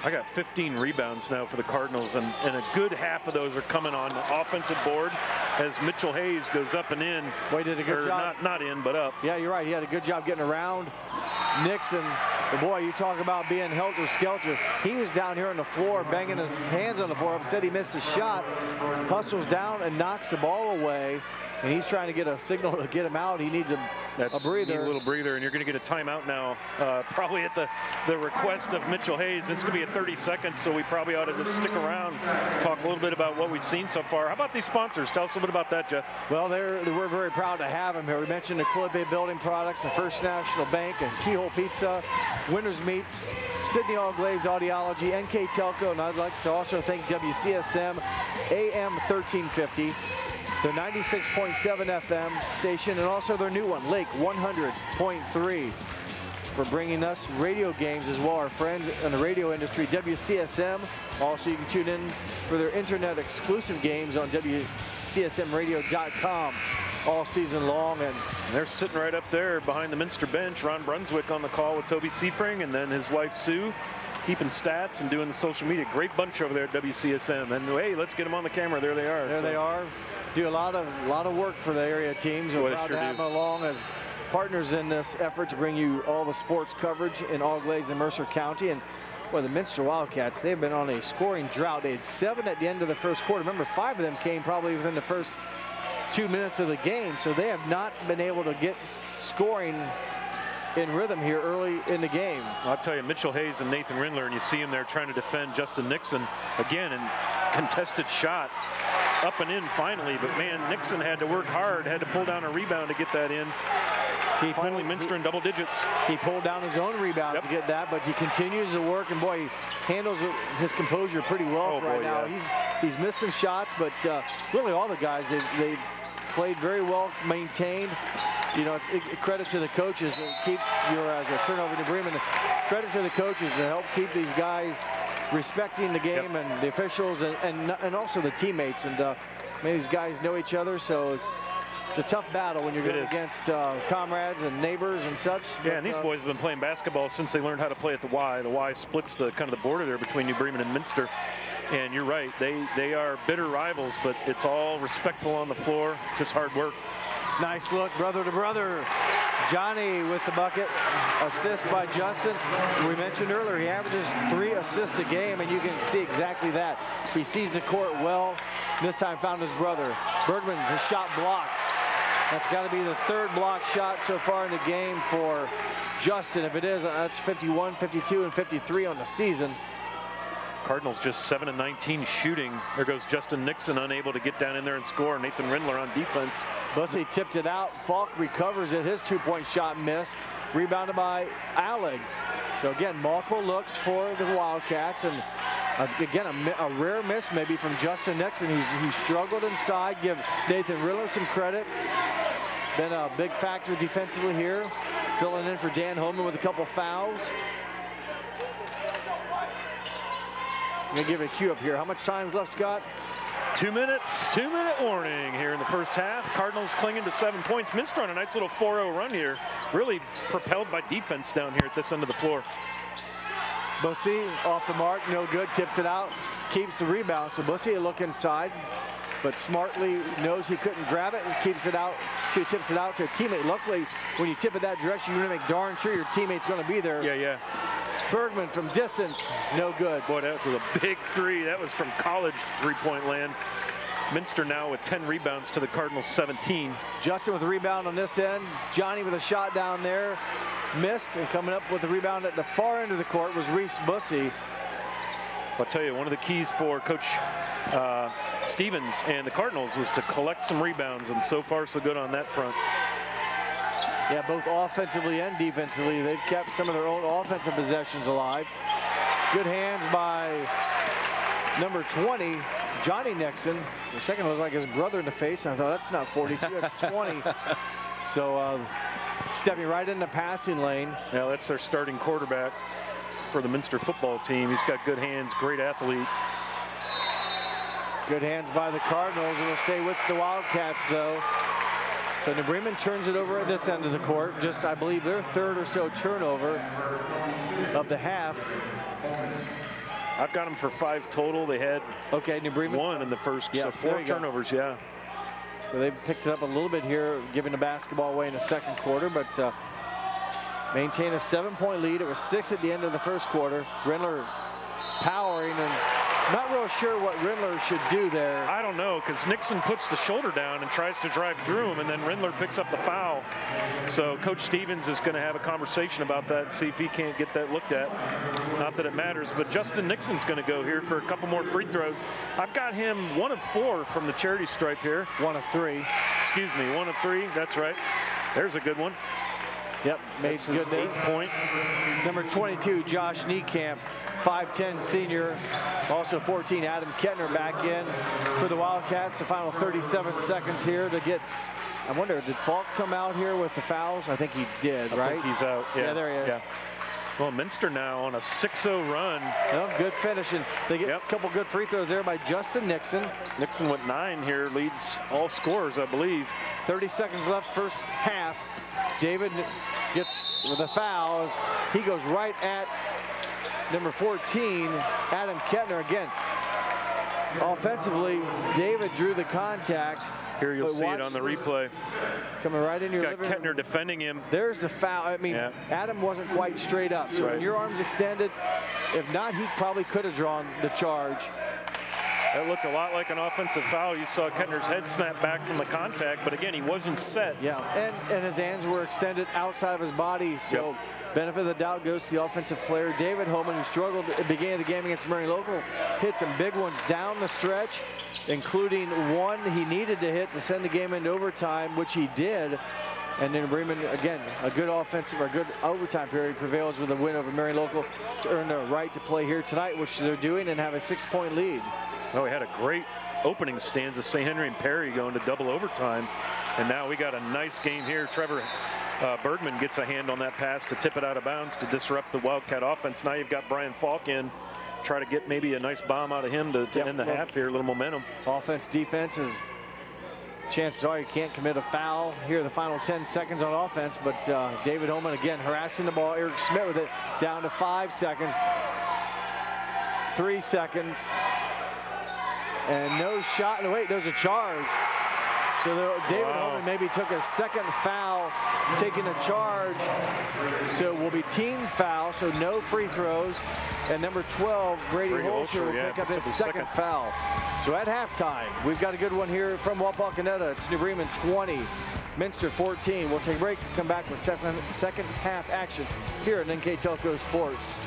I got 15 rebounds now for the Cardinals, and a good half of those are coming on the offensive board as Mitchell Hayes goes up and in. Boy, did a good job. Not in, but up. Yeah, you're right. He had a good job getting around Nixon. But boy, you talk about being helter-skelter. He was down here on the floor, banging his hands on the floor, upset he missed a shot, hustles down and knocks the ball away. And he's trying to get a signal to get him out. He needs a breather. Need a little breather, and you're going to get a timeout now, probably at the request of Mitchell Hayes. It's going to be a 30 seconds, so we probably ought to just stick around, talk a little bit about what we've seen so far. How about these sponsors? Tell us a bit about that, Jeff. Well, we're very proud to have them here. We mentioned the Quillet Building Products, and First National Bank, and Keyhole Pizza, Winners Meats, Sydney All Glazed Audiology, NKTelco, and I'd like to also thank WCSM AM 1350. Their 96.7 FM station, and also their new one, Lake 100.3, for bringing us radio games as well. Our friends in the radio industry, WCSM. Also, you can tune in for their internet exclusive games on WCSMradio.com all season long. And they're sitting right up there behind the Minster bench. Ron Brunswick on the call with Toby Seafring, and then his wife Sue, keeping stats and doing the social media. Great bunch over there at WCSM. And hey, let's get them on the camera. There they are. There they are. Do a lot of work for the area teams. We're proud to have them along as partners in this effort to bring you all the sports coverage in All Glazed and Mercer County. And well, the Minster Wildcats, they've been on a scoring drought. They had 7 at the end of the first quarter. Remember, 5 of them came probably within the first 2 minutes of the game. So they have not been able to get scoring in rhythm here early in the game. I'll tell you, Mitchell Hayes and Nathan Rindler, and you see him there trying to defend Justin Nixon again, and contested shot up and in finally, but man, Nixon had to work hard, had to pull down a rebound to get that in. Finally, Minster in double digits. He pulled down his own rebound to get that, but he continues to work, and boy, he handles his composure pretty well now. Yeah. He's missed some shots, but really all the guys, they've played very well, maintained. You know, credit to the coaches to keep as a turnover to Bremen. Credit to the coaches to help keep these guys respecting the game and the officials and also the teammates. And many of these guys know each other, so it's a tough battle when you're going against comrades and neighbors and such. Yeah, and these boys have been playing basketball since they learned how to play at the Y. The Y splits the kind of the border there between New Bremen and Minster. And you're right, they are bitter rivals, but it's all respectful on the floor, just hard work. Nice look, brother to brother. Johnny with the bucket, assist by Justin. We mentioned earlier, he averages 3 assists a game, and you can see exactly that. He sees the court well. This time found his brother. Bergman, his shot blocked. That's got to be the 3rd block shot so far in the game for Justin. If it is, that's 51, 52, and 53 on the season. Cardinals just 7 of 19 shooting. There goes Justin Nixon, unable to get down in there and score. Nathan Rindler on defense. Bussey tipped it out. Falk recovers it. His 2-point shot missed. Rebounded by Alleg. So again, multiple looks for the Wildcats, and again a rare miss maybe from Justin Nixon, who struggled inside. Give Nathan Rindler some credit. Been a big factor defensively here, filling in for Dan Holman with a couple fouls. I'm gonna give it a cue up here. How much time's left, Scott? 2 minutes, 2-minute warning here in the first half. Cardinals clinging to 7 points. Minster on a nice little 4-0 run here. Really propelled by defense down here at this end of the floor. Bussey off the mark, no good, tips it out, keeps the rebound. So Bussey a look inside, but smartly knows he couldn't grab it and tips it out to a teammate. Luckily, when you tip it that direction, you want to make darn sure your teammate's going to be there. Yeah. Bergman from distance, no good. Boy, that was a big 3. That was from college 3-point land. Minster now with 10 rebounds to the Cardinals 17. Justin with a rebound on this end. Johnny with a shot down there. Missed, and coming up with the rebound at the far end of the court was Reese Bussey. I'll tell you, one of the keys for Coach Stevens and the Cardinals was to collect some rebounds, and so far so good on that front. Yeah, both offensively and defensively, they've kept some of their own offensive possessions alive. Good hands by number 20, Johnny Nixon. For a second, it looked like his brother in the face, and I thought, that's not 42, that's 20. So stepping right in the passing lane. Yeah, that's their starting quarterback for the Minster football team. He's got good hands, great athlete. Good hands by the Cardinals. It'll stay with the Wildcats, though. So New Bremen turns it over at this end of the court. Just, I believe, their 3rd or so turnover of the half. I've got them for 5 total. They had New Bremen 1 in the first, so 4 turnovers, So they've picked it up a little bit here, giving the basketball away in the second quarter, but maintain a 7-point lead. It was 6 at the end of the first quarter. Rindler powering, and not real sure what Rindler should do there. I don't know, because Nixon puts the shoulder down and tries to drive through him, and then Rindler picks up the foul. So Coach Stevens is going to have a conversation about that and see if he can't get that looked at. Not that it matters, but Justin Nixon's going to go here for a couple more free throws. I've got him 1 of 4 from the charity stripe here. 1 of 3. Excuse me, 1 of 3. That's right. There's a good one. Yep, made That's good his 8th point. Number 22, Josh Niekamp, 5'10" senior. Also 14, Adam Kettner back in for the Wildcats. The final 37 seconds here to get. I wonder, did Falk come out here with the fouls? I think he did, right? I think he's out. Yeah, there he is. Yeah. Well, Minster now on a 6-0 run. Well, good finishing. They get a couple good free throws there by Justin Nixon. Nixon with 9 here, leads all scorers, I believe. 30 seconds left, first half. David gets with the fouls. He goes right at number 14, Adam Kettner again. Offensively, David drew the contact. Here you'll see it on the replay. Coming right into your living room. Kettner defending him. There's the foul. I mean, Adam wasn't quite straight up. So when your arm's extended, if not, he probably could have drawn the charge. That looked a lot like an offensive foul. You saw Kettner's head snap back from the contact, but again, he wasn't set. Yeah, and his hands were extended outside of his body, so benefit of the doubt goes to the offensive player. David Holman, who struggled at the beginning of the game against Marion Local, hit some big ones down the stretch, including one he needed to hit to send the game into overtime, which he did. And then Bremen, again, a good offensive or good overtime period prevails with a win over Marion Local to earn their right to play here tonight, which they're doing, and have a 6-point lead. Oh, we had a great opening stanza, St. Henry and Perry going to double overtime. And now we got a nice game here. Trevor Bergman gets a hand on that pass to tip it out of bounds to disrupt the Wildcat offense. Now you've got Brian Falk in. Try to get maybe a nice bomb out of him to end the half here, a little momentum. Offense, defense is, chances are you can't commit a foul here the final 10 seconds on offense, but David Holman again harassing the ball. Eric Schmidt with it down to 5 seconds. 3 seconds. And no shot. No, wait, there's a charge. So David Holman maybe took a second foul, taking a charge. So it will be team foul, so no free throws. And number 12, Brady Holscher, will pick up his second foul. So at halftime, we've got a good one here from Wapakoneta. It's New Bremen 20, Minster 14. We'll take a break and come back with second half action here at NKTelco Sports.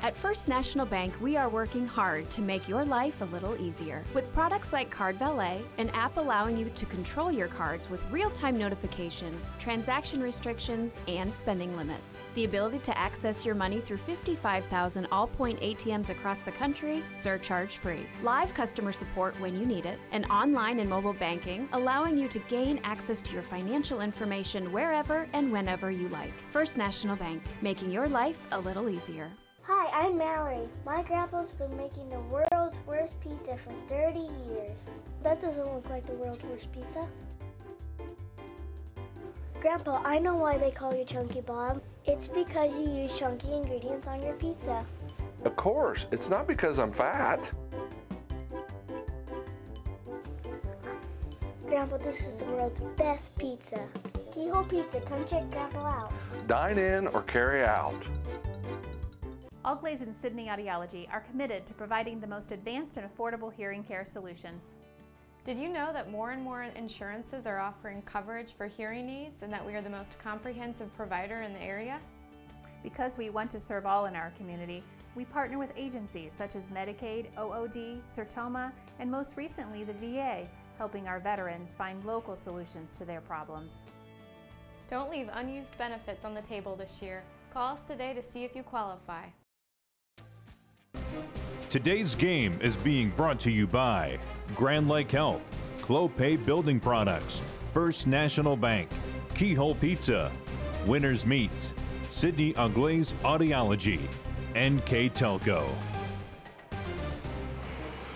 At First National Bank, we are working hard to make your life a little easier. With products like Card Valet, an app allowing you to control your cards with real-time notifications, transaction restrictions, and spending limits. The ability to access your money through 55,000 all-point ATMs across the country, surcharge-free. Live customer support when you need it. And online and mobile banking, allowing you to gain access to your financial information wherever and whenever you like. First National Bank, making your life a little easier. Hi, I'm Mallory. My grandpa's been making the world's worst pizza for 30 years. That doesn't look like the world's worst pizza. Grandpa, I know why they call you Chunky Bob. It's because you use chunky ingredients on your pizza. Of course, it's not because I'm fat. Grandpa, this is the world's best pizza. Keyhole Pizza, come check Grandpa out. Dine in or carry out. Allglaze and Sydney Audiology are committed to providing the most advanced and affordable hearing care solutions. Did you know that more and more insurances are offering coverage for hearing aids and that we are the most comprehensive provider in the area? Because we want to serve all in our community, we partner with agencies such as Medicaid, OOD, Sertoma, and most recently the VA, helping our veterans find local solutions to their problems. Don't leave unused benefits on the table this year. Call us today to see if you qualify. Today's game is being brought to you by Grand Lake Health, Clopay Building Products, First National Bank, Keyhole Pizza, Winners Meats, Sydney Allglaze Audiology, NKTelco.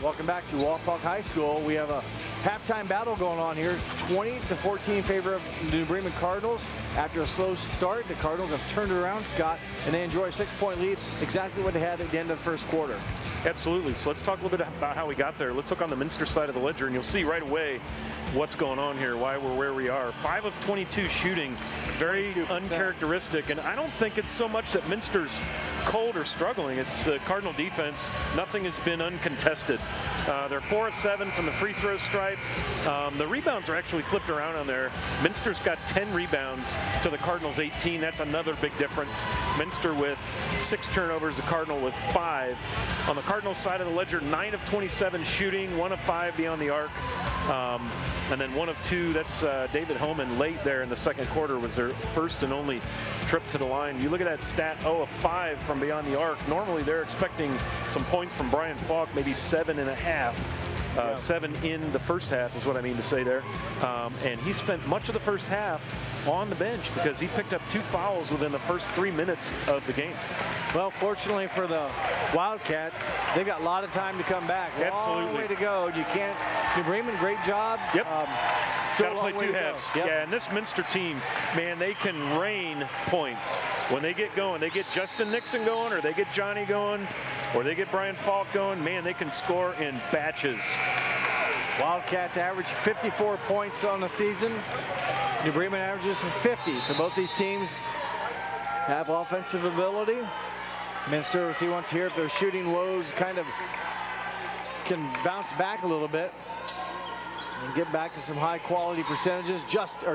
Welcome back to Wapak High School. We have a halftime battle going on here. 20-14 in favor of the New Bremen Cardinals. After a slow start, the Cardinals have turned it around, Scott, and they enjoy a 6-point lead, exactly what they had at the end of the first quarter. Absolutely. So let's talk a little bit about how we got there. Let's look on the Minster side of the ledger, and you'll see right away what's going on here, why we're where we are. 5 of 22 shooting, very 22%. Uncharacteristic, and I don't think it's so much that Minster's cold or struggling. It's the Cardinal defense. Nothing has been uncontested. They're 4 of 7 from the free throw stripe. The rebounds are actually flipped around on there. Minster's got 10 rebounds to the Cardinals 18. That's another big difference. Minster with 6 turnovers, the Cardinal with 5. On the Cardinals side of the ledger, 9 of 27 shooting, 1 of 5 beyond the arc. And then 1 of 2, that's David Holman late there in the second quarter, was their first and only trip to the line. You look at that stat, 0 of 5 from beyond the arc. Normally they're expecting some points from Brian Falk, maybe 7.5. 7 in the first half is what I mean to say there. And he spent much of the first half on the bench because he picked up 2 fouls within the first 3 minutes of the game. Well, fortunately for the Wildcats, they've got a lot of time to come back. Absolutely. Long way to go. You can't. New Bremen, great job. Yep. Still got to play 2 halves. Yep. Yeah, and this Minster team, man, they can rain points. When they get going, they get Justin Nixon going, or they get Johnny going, or they get Brian Falk going, man, they can score in batches. Wildcats average 54 points on the season. New Bremen averages 50. So both these teams have offensive ability. Minster, we'll see once here if their shooting woes kind of can bounce back a little bit and get back to some high quality percentages.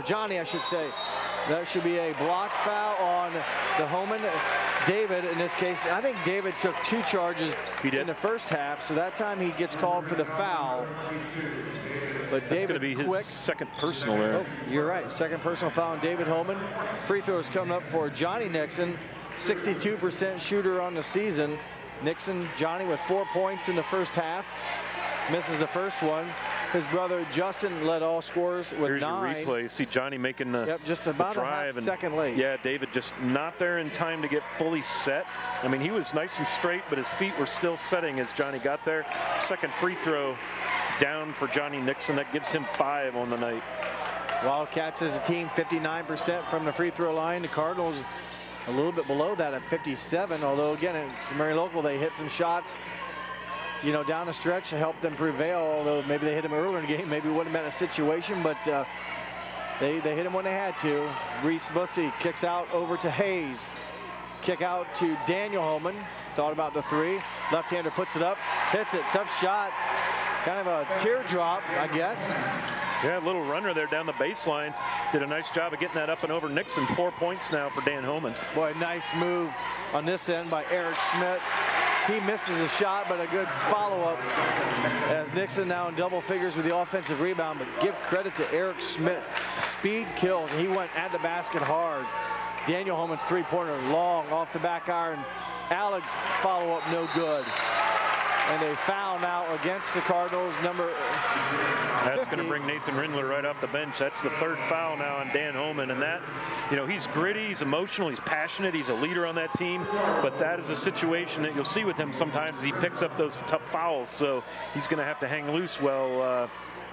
Johnny, I should say. That should be a block foul on the Holman. David, in this case, I think David took 2 charges in the first half, so that time he gets called for the foul. But that's going to be his second personal there. Oh, you're right, second personal foul on David Holman. Free throws coming up for Johnny Nixon, 62% shooter on the season. Nixon, Johnny with 4 points in the first half. Misses the first one. His brother Justin led all scorers with Here's 9. Your replay. See Johnny making the, just about the drive a half second late. Yeah, David just not there in time to get fully set. I mean, he was nice and straight, but his feet were still setting as Johnny got there. Second free throw down for Johnny Nixon. That gives him 5 on the night. Wildcats as a team, 59% from the free throw line. The Cardinals a little bit below that at 57, although again, it's very local. They hit some shots, you know, down the stretch to help them prevail, although maybe they hit him earlier in the game, maybe it wouldn't have been a situation, but they hit him when they had to. Reese Bussey kicks out over to Hayes. Kick out to Daniel Holman. Thought about the 3. Left-hander puts it up, hits it, tough shot. Kind of a teardrop, I guess. Yeah, a little runner there down the baseline. Did a nice job of getting that up and over Nixon. 4 points now for Dan Holman. Boy, nice move on this end by Eric Schmidt. He misses a shot, but a good follow-up as Nixon now in double figures with the offensive rebound. But give credit to Eric Schmidt. Speed kills, and he went at the basket hard. Daniel Holman's 3-pointer long off the back iron. Alex follow-up no good. And a foul now against the Cardinals, number 50. That's going to bring Nathan Rindler right off the bench. That's the 3rd foul now on Dan Holman. And that, you know, he's gritty, he's emotional, he's passionate, he's a leader on that team. But that is a situation that you'll see with him sometimes as he picks up those tough fouls. So he's going to have to hang loose while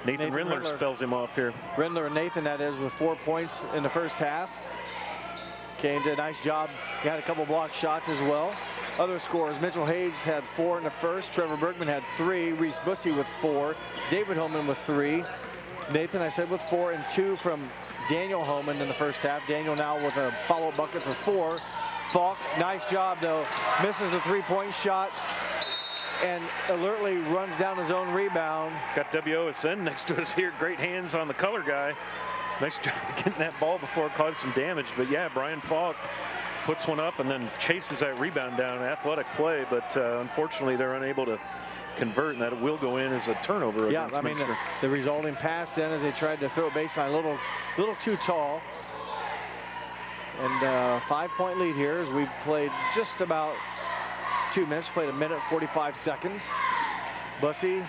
Nathan Rindler spells him off here. Rindler and Nathan, that is, with 4 points in the first half. Came to a nice job. He had a couple block shots as well. Other scores, Mitchell Hayes had 4 in the first. Trevor Bergman had 3. Reese Bussey with 4. David Holman with 3. Nathan, I said, with 4, and 2 from Daniel Holman in the first half. Daniel now with a follow-up bucket for 4. Fox, nice job, though. Misses the 3-point shot and alertly runs down his own rebound. Got WOSN next to us here. Great hands on the color guy. Nice job getting that ball before it caused some damage. But, yeah, Brian Falk puts one up and then chases that rebound down. Athletic play, but unfortunately they're unable to convert, and that will go in as a turnover against Minster. Yeah, I mean, the resulting pass then as they tried to throw a baseline a little too tall. And 5-point lead here as we've played just about 2 minutes, played 1 minute 45 seconds. Bussey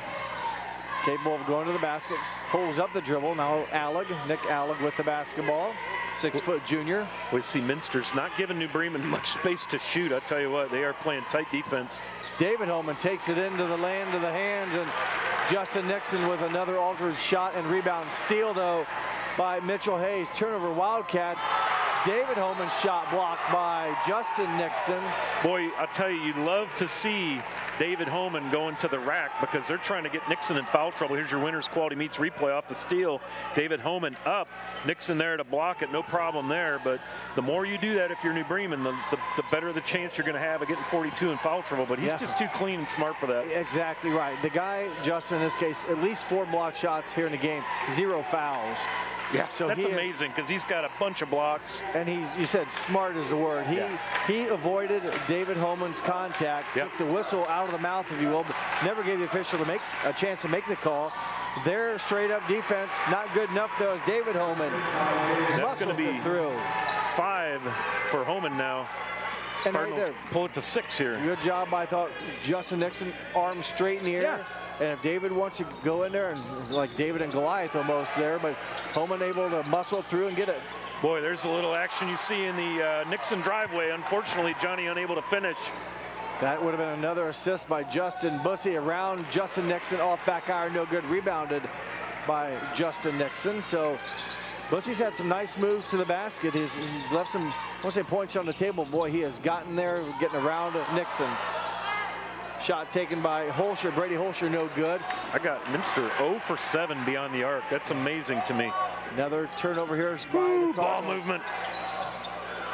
capable of going to the baskets, pulls up the dribble. Now Nick Alleg with the basketball. 6-foot junior. We see Minster's not giving New Bremen much space to shoot. I tell you what, they are playing tight defense. David Holman takes it into the land of the hands, and Justin Nixon with another altered shot and rebound. Steal, though, by Mitchell Hayes. Turnover Wildcats. David Holman's shot blocked by Justin Nixon. Boy, I'll tell you, you'd love to see David Homan going to the rack because they're trying to get Nixon in foul trouble. Here's your winner's quality meets replay off the steal. David Homan up, Nixon there to block it, no problem there. But the more you do that, if you're New Bremen, the better the chance you're going to have of getting 42 in foul trouble. But he's just too clean and smart for that. Exactly right. The guy, Justin, in this case, at least 4 block shots here in the game, 0 fouls. Yeah, so that's amazing because he's got a bunch of blocks. And you said smart is the word. He avoided David Homan's contact, took the whistle out of the mouth, if you will, but never gave the official to make a chance to make the call. Their straight up defense, not good enough though, as David Homan. That's going to be through 5 for Homan now. And Cardinals right there, pull it to 6 here. Good job, I thought. Justin Nixon, arms straight in the air. And if David wants to go in there, and like David and Goliath almost there, but Homan able to muscle through and get it. Boy, there's a little action you see in the Nixon driveway. Unfortunately, Johnny unable to finish. That would have been another assist by Justin Bussey around Justin Nixon, off back iron, no good, rebounded by Justin Nixon. So Bussey's had some nice moves to the basket. He's left some, I won't say points on the table. Boy, he has gotten there, getting around Nixon. Shot taken by Holscher, Brady Holscher, no good. I got Minster 0 for 7 beyond the arc. That's amazing to me. Another turnover here. Ball movement.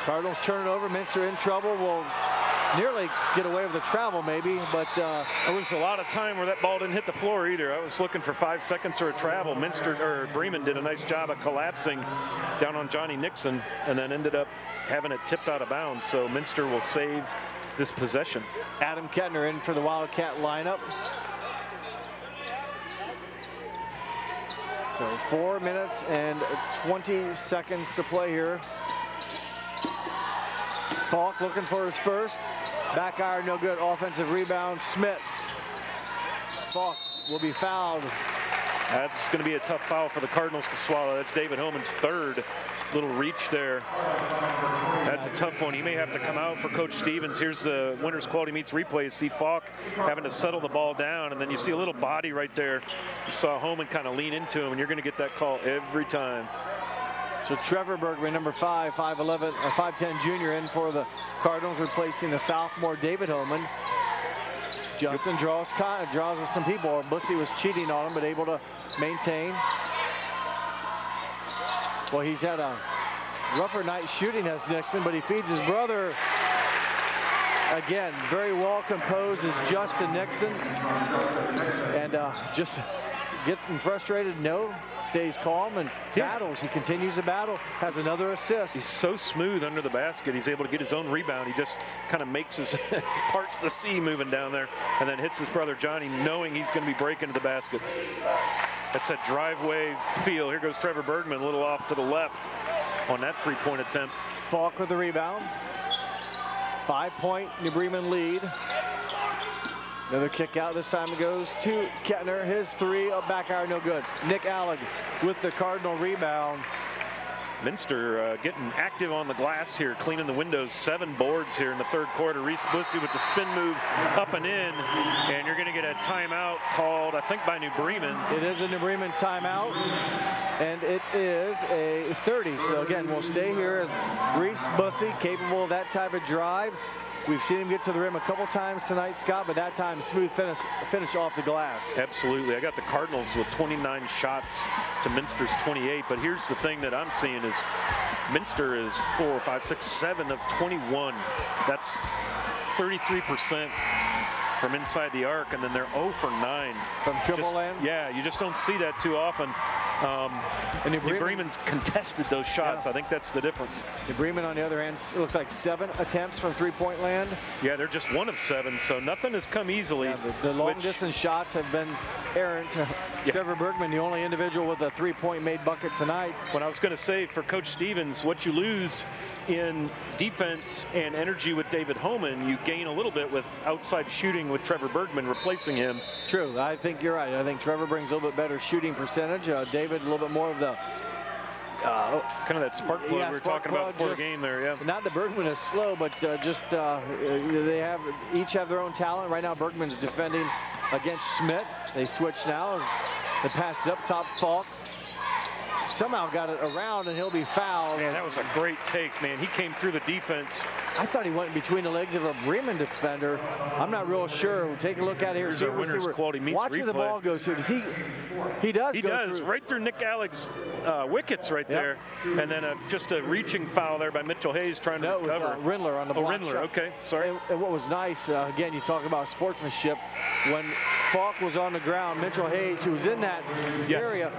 Cardinals turn it over. Minster in trouble. Will nearly get away with the travel maybe, but there was a lot of time where that ball didn't hit the floor either. I was looking for 5 seconds or a travel. Bremen did a nice job of collapsing down on Johnny Nixon and then ended up having it tipped out of bounds. So Minster will save this possession. Adam Kettner in for the Wildcat lineup. So 4 minutes and 20 seconds to play here. Falk looking for his first. Back iron, no good. Offensive rebound, Smith. Falk will be fouled. That's going to be a tough foul for the Cardinals to swallow. That's David Homan's 3rd. Little reach there. That's a tough one. He may have to come out for Coach Stevens. Here's the winner's quality meets replay. You see Falk having to settle the ball down, and then you see a little body right there. You saw Homan kind of lean into him, and you're going to get that call every time. So Trevor Bergman, number 5, 5'11", or 5'10" junior in for the Cardinals, replacing the sophomore David Homan. Justin draws with some people. Bussey was cheating on him, but able to maintain. Well, he's had a rougher night shooting as Nixon, but he feeds his brother. Again, very well composed is Justin Nixon. And just getting frustrated, no, stays calm and battles. He continues to battle, has another assist. He's so smooth under the basket. He's able to get his own rebound. He just kind of makes his parts the sea moving down there and then hits his brother Johnny, knowing he's going to be breaking to the basket. That's that driveway feel. Here goes Trevor Bergman, a little off to the left on that 3-point attempt. Falk with the rebound. 5-point New Bremen lead. Another kick out. This time it goes to Kettner. His 3 up back iron, no good. Nick Alleg with the Cardinal rebound. Minster getting active on the glass here, cleaning the windows. 7 boards here in the 3rd quarter. Reese Bussey with the spin move up and in, and you're going to get a timeout called, I think, by New Bremen. It is a New Bremen timeout, and it is a 30. So again, we'll stay here as Reese Bussey, capable of that type of drive. We've seen him get to the rim a couple times tonight, Scott, but that time smooth finish off the glass. Absolutely. I got the Cardinals with 29 shots to Minster's 28, but here's the thing that I'm seeing is Minster is 4, 5, 6, 7 of 21. That's 33% from inside the arc, and then they're 0 for 9. From triple land? Yeah, you just don't see that too often. And New Bremen's contested those shots. I think that's the difference. New Bremen, on the other hand, it looks like 7 attempts from 3-point land. Yeah, they're just 1 of 7, so nothing has come easily. Yeah, the long-distance shots have been errant. Trevor Bergman, the only individual with a 3-point made bucket tonight. When I was going to say, for Coach Stevens, what you lose in defense and energy with David Homan, you gain a little bit with outside shooting with Trevor Bergman replacing him. True, I think you're right. I think Trevor brings a little bit better shooting percentage. David a little bit more of the kind of that spark plug we were talking about before the game there. Yeah. Not that Bergman is slow, but just they each have their own talent. Right now, Bergman's defending against Smith. They switch now as the pass is up top. Falk somehow got it around, and he'll be fouled. Man, that was a great take, man. He came through the defense. I thought he went between the legs of a Bremen defender. I'm not real sure. We'll take a look at it here. Here's our winner's quality meets watch where the replay. ball goes through. Does he does. He go does, through. right through Nick Alex's wickets right there. And then just a reaching foul there by Mitchell Hayes trying to recover. It was Rindler on the block Rindler, shot. okay, sorry. And what was nice, again, you talk about sportsmanship. When Falk was on the ground, Mitchell Hayes, who was in that area,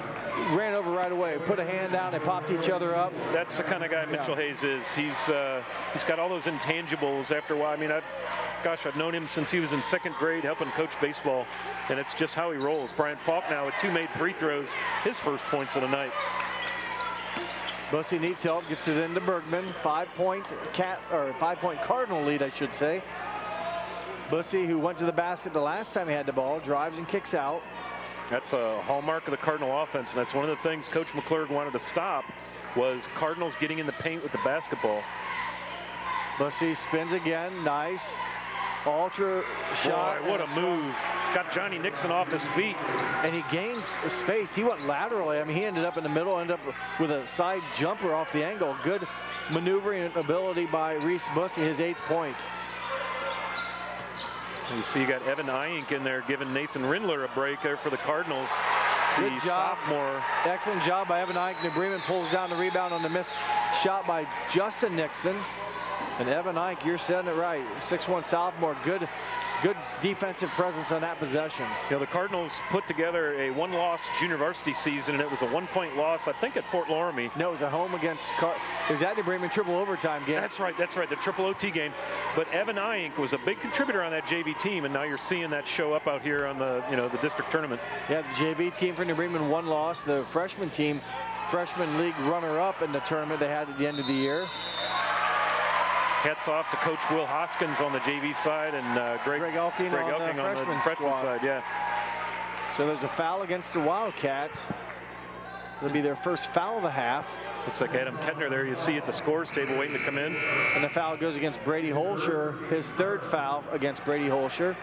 ran over right away, put a hand down, they popped each other up. That's the kind of guy Mitchell Hayes is. He's got all those intangibles after a while. I mean, I've known him since he was in 2nd grade helping coach baseball, and it's just how he rolls. Brian Falk now with 2 made free throws, his first points of the night. Bussy needs help, gets it into Bergman. 5-point Cardinal lead, I should say. Bussy, who went to the basket the last time he had the ball, drives and kicks out. That's a hallmark of the Cardinal offense, and that's one of the things Coach McClurg wanted to stop was Cardinals getting in the paint with the basketball. Bussy spins again, nice. Ultra shot. Boy, what a move. Got Johnny Nixon off his feet. And he gains space. He went laterally. I mean, he ended up in the middle, ended up with a side jumper off the angle. Good maneuvering ability by Reese Bussy, his 8th point. You see you got Evan Iyink in there giving Nathan Rindler a break there for the Cardinals. Good the job. sophomore. Excellent job by Evan Iyink. New Bremen pulls down the rebound on the missed shot by Justin Nixon. And Evan Iyink, you're setting it right. 6'1" sophomore, good defensive presence on that possession. You know, the Cardinals put together a 1-loss junior varsity season, and it was a 1-point loss, I think, at Fort Loramie. No, it was a home against it was at New Bremen triple overtime game. That's right, the triple OT game. But Evan Iyink was a big contributor on that JV team, and now you're seeing that show up out here on the the district tournament. Yeah, the JV team for New Bremen 1 loss. The freshman team, freshman league runner-up in the tournament they had at the end of the year. Hats off to Coach Will Hoskins on the JV side and Greg Elking on the freshman side. Yeah. So there's a foul against the Wildcats. It'll be their first foul of the half. Looks like Adam Kettner there you see at the scores table waiting to come in. And the foul goes against Brady Holscher, his 3rd foul against Brady Holscher.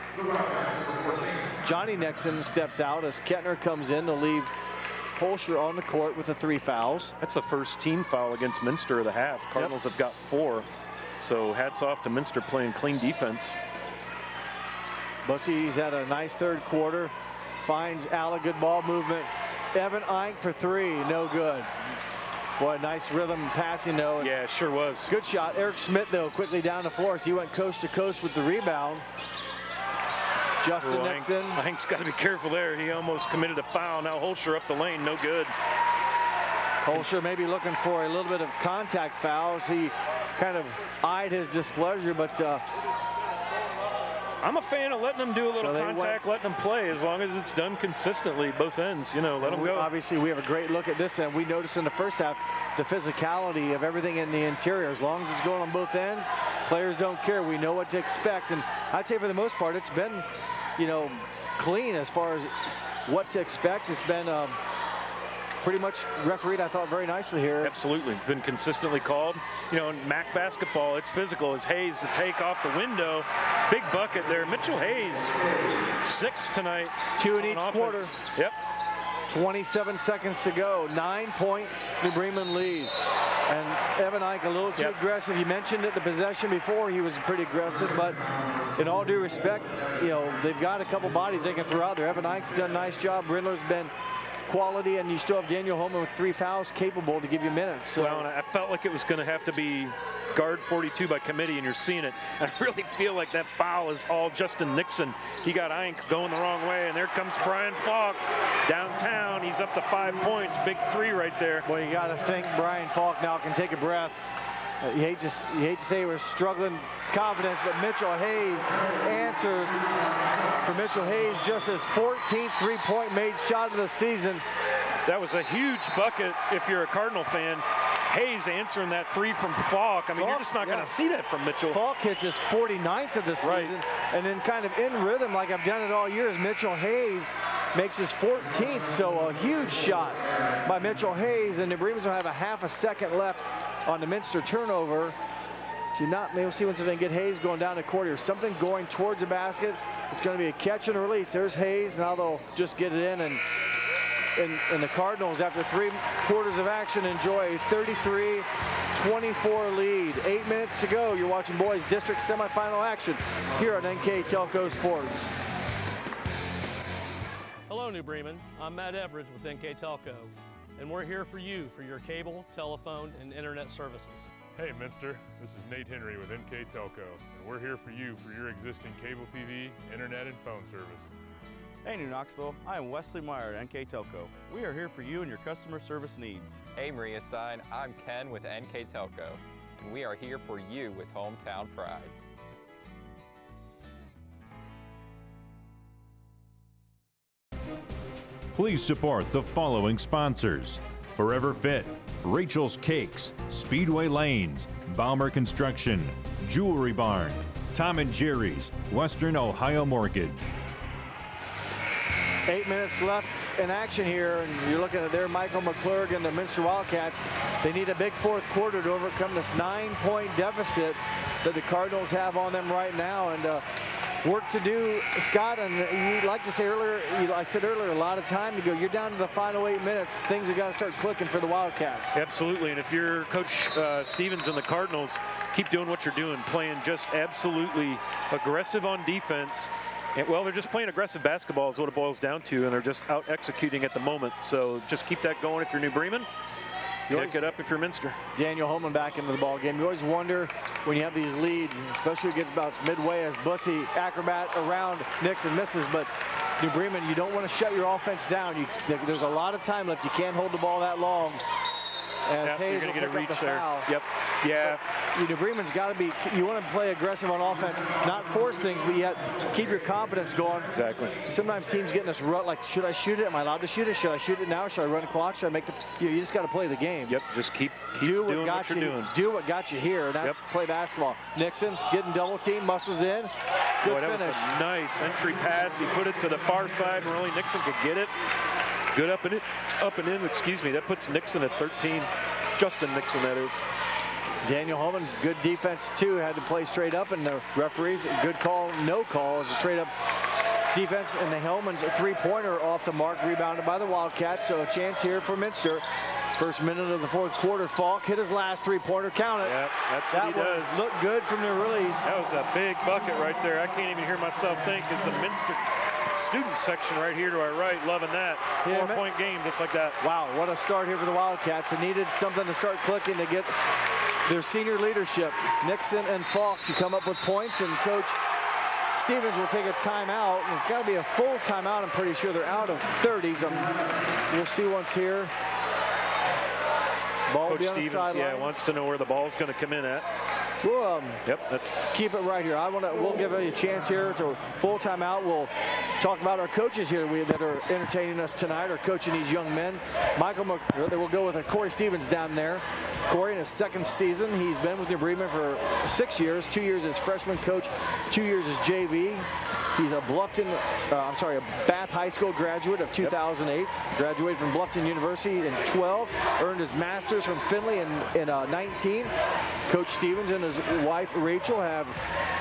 Johnny Nixon steps out as Kettner comes in to leave Holscher on the court with the 3 fouls. That's the first team foul against Minster of the half. Cardinals have got 4. So hats off to Minster playing clean defense. Bussy's had a nice 3rd quarter. Finds Al, good ball movement. Evan Iyink for 3, no good. Boy, nice rhythm passing though. Yeah, it sure was. Good shot. Eric Schmidt though quickly down the floor. So he went coast to coast with the rebound. Justin Nixon. Iyink's got to be careful there. He almost committed a foul. Now Holscher up the lane, no good. Holscher maybe looking for a little bit of contact fouls. He kind of eyed his displeasure, but I'm a fan of letting them do a little contact, letting them play, as long as it's done consistently, both ends, let them go. Obviously, we have a great look at this end. We noticed in the first half the physicality of everything in the interior. As long as it's going on both ends, players don't care. We know what to expect, and I'd say for the most part, it's been, clean as far as what to expect. It's been pretty much refereed, I thought, very nicely here. Absolutely. Been consistently called. In MAC basketball, it's physical. As Hayes to take off the window. Big bucket there. Mitchell Hayes, 6 tonight. 2 in each quarter. Yep. 27 seconds to go. 9-point New Bremen lead. And Evan Iyink a little too aggressive. You mentioned it, the possession before, he was pretty aggressive, but in all due respect, they've got a couple bodies they can throw out there. Evan Iyik's done a nice job. Rindler's been quality, and you still have Daniel Holman with 3 fouls capable to give you minutes. So. Well, and I felt like it was going to have to be guard 42 by committee, and you're seeing it. I really feel like that foul is all Justin Nixon. He got Iyink going the wrong way, and there comes Brian Falk downtown. He's up to 5 points. Big 3 right there. Well, you got to think Brian Falk now can take a breath. You hate to say we're struggling with confidence, but Mitchell Hayes answers for Mitchell Hayes, just his 14th 3-point made shot of the season. That was a huge bucket if you're a Cardinal fan. Hayes answering that 3 from Falk. I mean, you're just not going to see that from Mitchell. Falk hits his 49th of the season, and then kind of in rhythm, like I've done it all year, as Mitchell Hayes makes his 14th. So a huge shot by Mitchell Hayes, and the Bremens will have a half a second left on the Minster turnover. Maybe we'll see once they get Hayes going down the court here. Something going towards the basket. It's going to be a catch and release. There's Hayes. Now they'll just get it in, and and the Cardinals, after 3 quarters of action, enjoy a 33-24 lead. 8 minutes to go. You're watching boys district semifinal action here on NKTelco Sports. Hello, New Bremen. I'm Matt Everidge with NKTelco, and we're here for you for your cable, telephone, and internet services. Hey, Minster. This is Nate Henry with NKTelco, and we're here for you for your existing cable TV, internet, and phone service. Hey, New Knoxville. I am Wesley Meyer at NKTelco. We are here for you and your customer service needs. Hey, Maria Stein. I'm Ken with NKTelco, and we are here for you with hometown pride. Please support the following sponsors: Forever Fit, Rachel's Cakes, Speedway Lanes, Balmer Construction, Jewelry Barn, Tom and Jerry's, Western Ohio Mortgage. 8 minutes left in action here, and you're looking at there Michael McClurg and the Minster Wildcats. They need a big fourth quarter to overcome this 9-point deficit that the Cardinals have on them right now. And work to do, Scott, and you like to say earlier, I said earlier, a lot of time to go. You're down to the final 8 minutes. Things have got to start clicking for the Wildcats. Absolutely, and if you're Coach Stevens and the Cardinals, keep doing what you're doing, playing just absolutely aggressive on defense. And, well, they're just playing aggressive basketball is what it boils down to, and they're just out executing at the moment. So just keep that going if you're New Bremen. Pick it up if you're Minster. Daniel Holman back into the ball game. You always wonder when you have these leads, especially against about midway, as Bussy acrobat around Nixon misses. But New Bremen, you don't want to shut your offense down. There's a lot of time left. You can't hold the ball that long. Yep, you're going to get a reach there. Yep. Yeah. New Bremen's got to be, you want to play aggressive on offense, not force things, but yet keep your confidence going. Exactly. Sometimes teams get in this rut, like, should I shoot it? Am I allowed to shoot it? Should I shoot it now? Should I run the clock? Should I make the, you just got to play the game. Yep, just keep doing what you're doing. Do what got you here, and that's play basketball. Nixon getting double team, muscles in. Good finish. That was a nice entry pass. He put it to the far side where only Nixon could get it. Good up and in, excuse me. That puts Nixon at 13. Justin Nixon, that is. Daniel Holman, good defense too, had to play straight up, and the referees, good call, no call, is a straight up defense, and the Hellman's a three-pointer off the mark, rebounded by the Wildcats, so a chance here for Minster. First minute of the fourth quarter, Falk hit his last three-pointer, count it. Yep, that's what he does. Looked good from the release. That was a big bucket right there. I can't even hear myself think. It's the Minster student section right here to our right, loving that. 4-point game just like that. Wow, what a start here for the Wildcats. They needed something to start clicking to get their senior leadership, Nixon and Falk, to come up with points, and Coach Stevens will take a timeout, and it's got to be a full timeout. I'm pretty sure they're out of 30s. We'll see once here. Ball Coach Stevens, wants to know where the ball's going to come in at. We'll that's keep it right here. We'll give you a chance here. It's a full timeout. We'll talk about our coaches here that are entertaining us tonight, or coaching these young men. We'll go with Corey Stevens down there. Corey in his second season. He's been with New Bremen for 6 years, 2 years as freshman coach, 2 years as JV. He's a Bath High School graduate of 2008. Graduated from Bluffton University in 12. Earned his master's from Findlay in 19. Coach Stevens and his wife Rachel have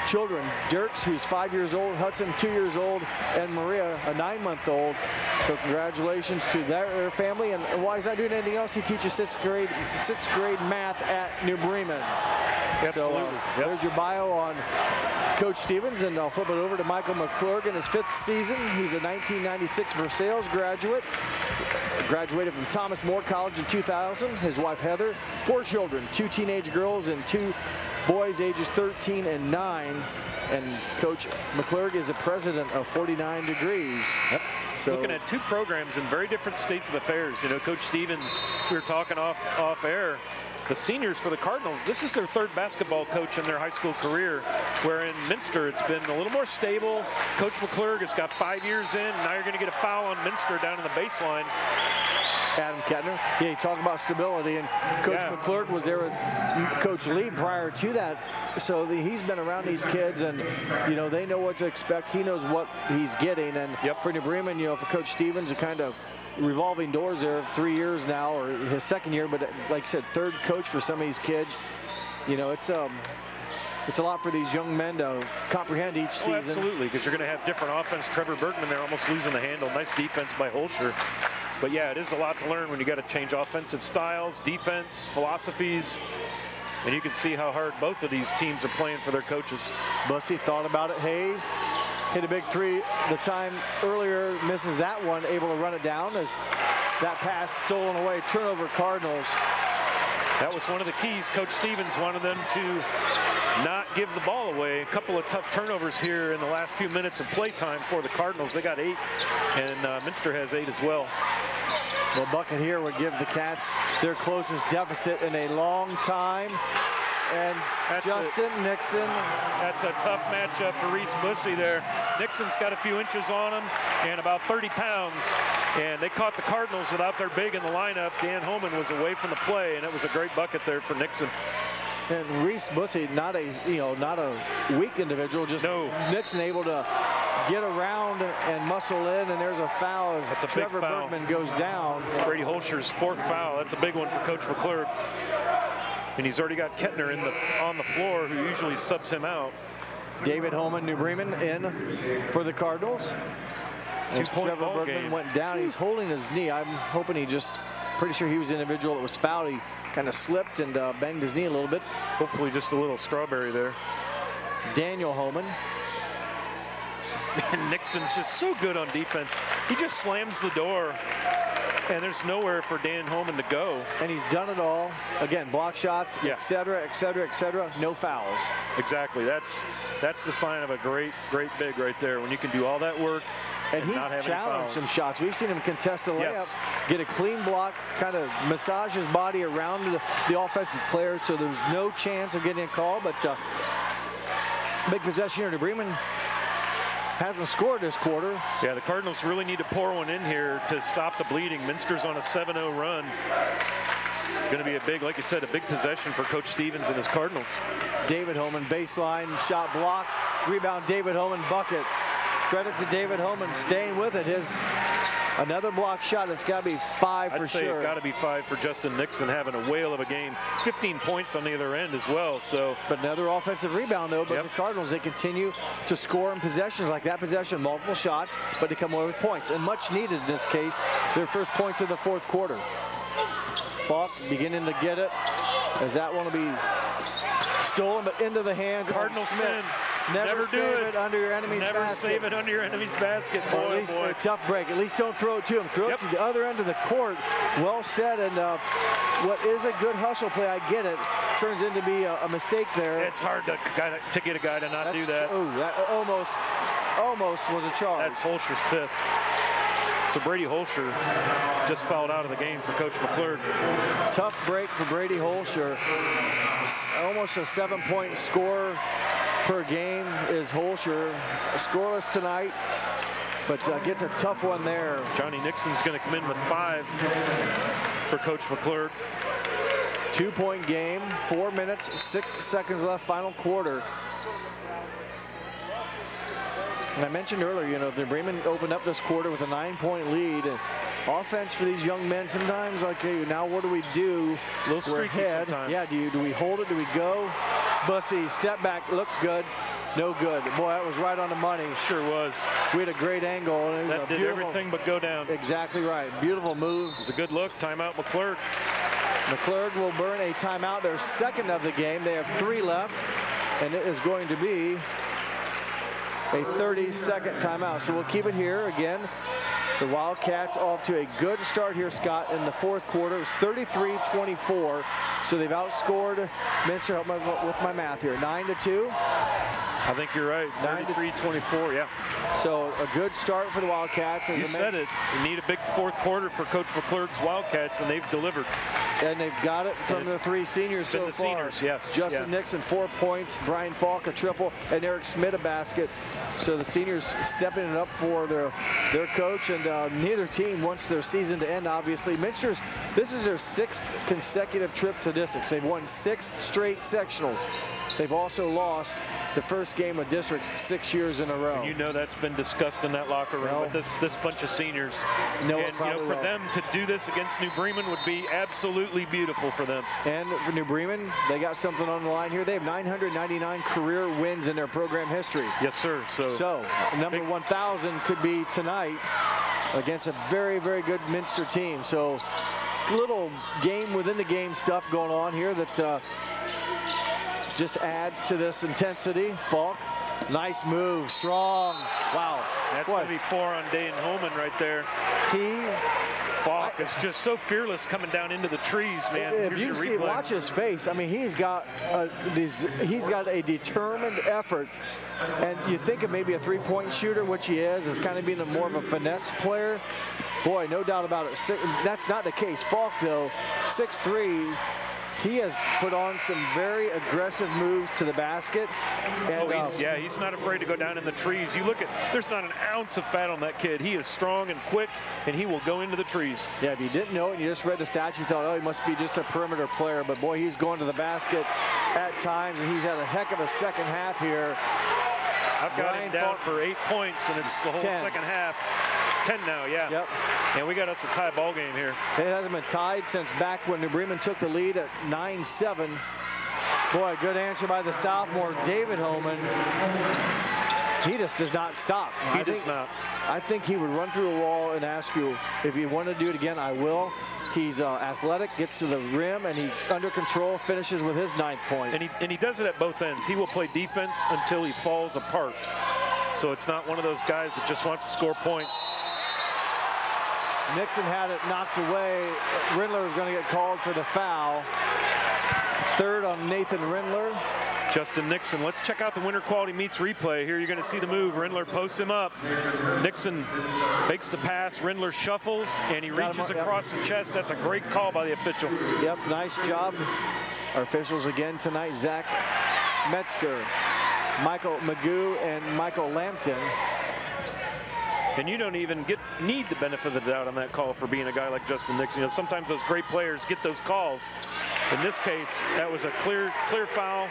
children. Dirks, who's 5 years old, Hudson, 2 years old, and Maria, a 9-month-old. So congratulations to their family. And while he's not doing anything else, he teaches sixth grade math at New Bremen. Absolutely. So there's your bio on Coach Stevens, and I'll flip it over to Michael McClurg in his 5th season. He's a 1996 Versailles graduate. Graduated from Thomas More College in 2000. His wife Heather, 4 children, 2 teenage girls and 2 boys ages 13 and 9. And Coach McClurg is the president of 49 Degrees. Yep. So looking at 2 programs in very different states of affairs. You know, Coach Stevens, we were talking off air. The seniors for the Cardinals, this is their 3rd basketball coach in their high school career, where in Minster it's been a little more stable. Coach McClurg has got 5 years in. Now you're going to get a foul on Minster down in the baseline. Adam Kettner. Yeah, you talk about stability, and Coach McClurg was there with Coach Lee prior to that. So he's been around these kids, and they know what to expect. He knows what he's getting, and for New Bremen, for Coach Stevens, a kind of revolving doors there of 3 years now, or his 2nd year, but like you said, 3rd coach for some of these kids. It's a lot for these young men to comprehend each season. Absolutely, because you're going to have different offense. Trevor Bergman there almost losing the handle. Nice defense by Holscher. But yeah, it is a lot to learn when you got to change offensive styles, defense, philosophies. And you can see how hard both of these teams are playing for their coaches. Bussy thought about it. Hayes hit a big three the time earlier, misses that one, able to run it down as that pass stolen away. Turnover, Cardinals. That was one of the keys. Coach Stevens wanted them to not give the ball away. A couple of tough turnovers here in the last few minutes of playtime for the Cardinals. They got 8, and Minster has 8 as well. Well, bucket here would give the Cats their closest deficit in a long time. And Justin Nixon. That's a tough matchup for Reese Bussy there. Nixon's got a few inches on him and about 30 pounds. And they caught the Cardinals without their big in the lineup. Dan Holman was away from the play, and it was a great bucket there for Nixon. And Reese Bussy, not a weak individual, just Nixon able to get around and muscle in, and there's a foul as That's a Trevor big foul. Bergman goes down. Brady Holscher's 4th foul. That's a big one for Coach McClure. And he's already got Kettner on the floor, who usually subs him out. David Holman, New Bremen, in for the Cardinals. As Trevor Bergman went down, he's holding his knee. I'm hoping pretty sure he was the individual that was fouled. He kind of slipped and banged his knee a little bit. Hopefully just a little strawberry there. Daniel Holman. And Nixon's just so good on defense. He just slams the door, and there's nowhere for Dan Holman to go. And he's done it all. Again, block shots, et cetera, et cetera, et cetera. No fouls. Exactly. That's the sign of a great big right there, when you can do all that work and he's not have challenged some shots. We've seen him contest a layup, get a clean block, kind of massage his body around the offensive player, so there's no chance of getting a call. But big possession here to Bremen. Hasn't scored this quarter. Yeah, the Cardinals really need to pour one in here to stop the bleeding. Minster's on a 7-0 run. Going to be a big, like you said, a big possession for Coach Stevens and his Cardinals. David Holman, baseline, shot blocked. Rebound, David Holman, bucket. Credit to David Holman staying with it. Another block shot. It's got to be 5 for sure. I'd say it's got to be 5 for Justin Nixon, having a whale of a game. 15 points on the other end as well. But another offensive rebound, though. But the Cardinals, they continue to score in possessions like that possession, multiple shots, but they come away with points. And much needed in this case, their first points of the 4th quarter. Falk beginning to get it, as that one will be stolen, but into the hands Cardinals of Smith. Never do it under your enemy's basket. Never save it under your enemy's basket. Boy, at least a tough break. At least don't throw it to him. Throw it to the other end of the court. Well said. And what is a good hustle play, I get it, turns into be a mistake there. It's hard to get a guy to not do that. Oh, that almost was a charge. That's Holscher's 5th. So Brady Holscher just fouled out of the game for Coach McClure. Tough break for Brady Holscher. Almost a 7-point score per game is Holscher. Scoreless tonight, but gets a tough one there. Johnny Nixon's going to come in with 5 for Coach McClure. 2-point game, 4 minutes, 6 seconds left, final quarter. And I mentioned earlier, the Bremen opened up this quarter with a 9-point lead. And offense for these young men sometimes, like, hey, now what do we do? A little streaky sometimes. Yeah, do we hold it? Do we go? Bussy, step back, looks good. No good. Boy, that was right on the money. Sure was. We had a great angle. And that did everything but go down. Exactly right. Beautiful move. It was a good look. Timeout, McClure. McClure will burn a timeout, their 2nd of the game. They have 3 left, and it is going to be a 30-second timeout. So we'll keep it here again. The Wildcats off to a good start here, Scott, in the 4th quarter. It was 33-24. So they've outscored Minster. Help me with my math here. 9-2. I think you're right. 93-24, yeah. So a good start for the Wildcats. You said it. You need a big 4th quarter for Coach McClurg's Wildcats, and they've delivered. And they've got it from the 3 seniors so far. Seniors, yes. Justin Nixon, 4 points. Brian Falk, a triple. And Eric Smith, a basket. So the seniors stepping it up for their coach. And neither team wants their season to end, obviously. Minster's, this is their 6th consecutive trip to districts. They've won 6 straight sectionals. They've also lost the first game of districts 6 years in a row. And you know that's been discussed in that locker room with this bunch of seniors. And for them to do this against New Bremen would be absolutely beautiful for them. And for New Bremen, they got something on the line here. They have 999 career wins in their program history. Yes, sir. So number 1,000 could be tonight. against a very, very good Minster team. So little game within the game stuff going on here that just adds to this intensity. Falk, nice move, strong. Wow. That's going to be 4 on Dane Holman right there. Falk is just so fearless coming down into the trees, man. If you see, watch his face. I mean, he's got a determined effort. And you think of maybe a three-point shooter, which he is kind of being more of a finesse player. Boy, no doubt about it. That's not the case. Falk, though, 6'3", he has put on some very aggressive moves to the basket. And, he's not afraid to go down in the trees. You look at, there's not an ounce of fat on that kid. He is strong and quick, and he will go into the trees. Yeah, if you didn't know it and you just read the stats, you thought, oh, he must be just a perimeter player. But, boy, he's going to the basket at times, and he's had a heck of a second half here. I've got him down for 8 points, and it's the whole second half. 10 now, yeah. Yep. And we got us a tie ball game here. It hasn't been tied since back when New Bremen took the lead at 9-7. Boy, good answer by the sophomore, David Holman. He just does not stop. He does not. I think he would run through a wall and ask you, if you want to do it again, I will. He's athletic, gets to the rim, and he's under control, finishes with his 9th point. And he does it at both ends. He will play defense until he falls apart. So it's not one of those guys that just wants to score points. Nixon had it knocked away. Rindler was going to get called for the foul. 3rd on Nathan Rindler. Justin Nixon. Let's check out the Winter Quality Meets replay. Here you're going to see the move. Rindler posts him up. Nixon fakes the pass. Rindler shuffles, and he reaches across the chest. That's a great call by the official. Yep, nice job. Our officials again tonight, Zach Metzger, Michael Magoo, and Michael Lampton. And you don't even need the benefit of the doubt on that call for being a guy like Justin Nixon. You know, sometimes those great players get those calls. In this case, that was a clear foul.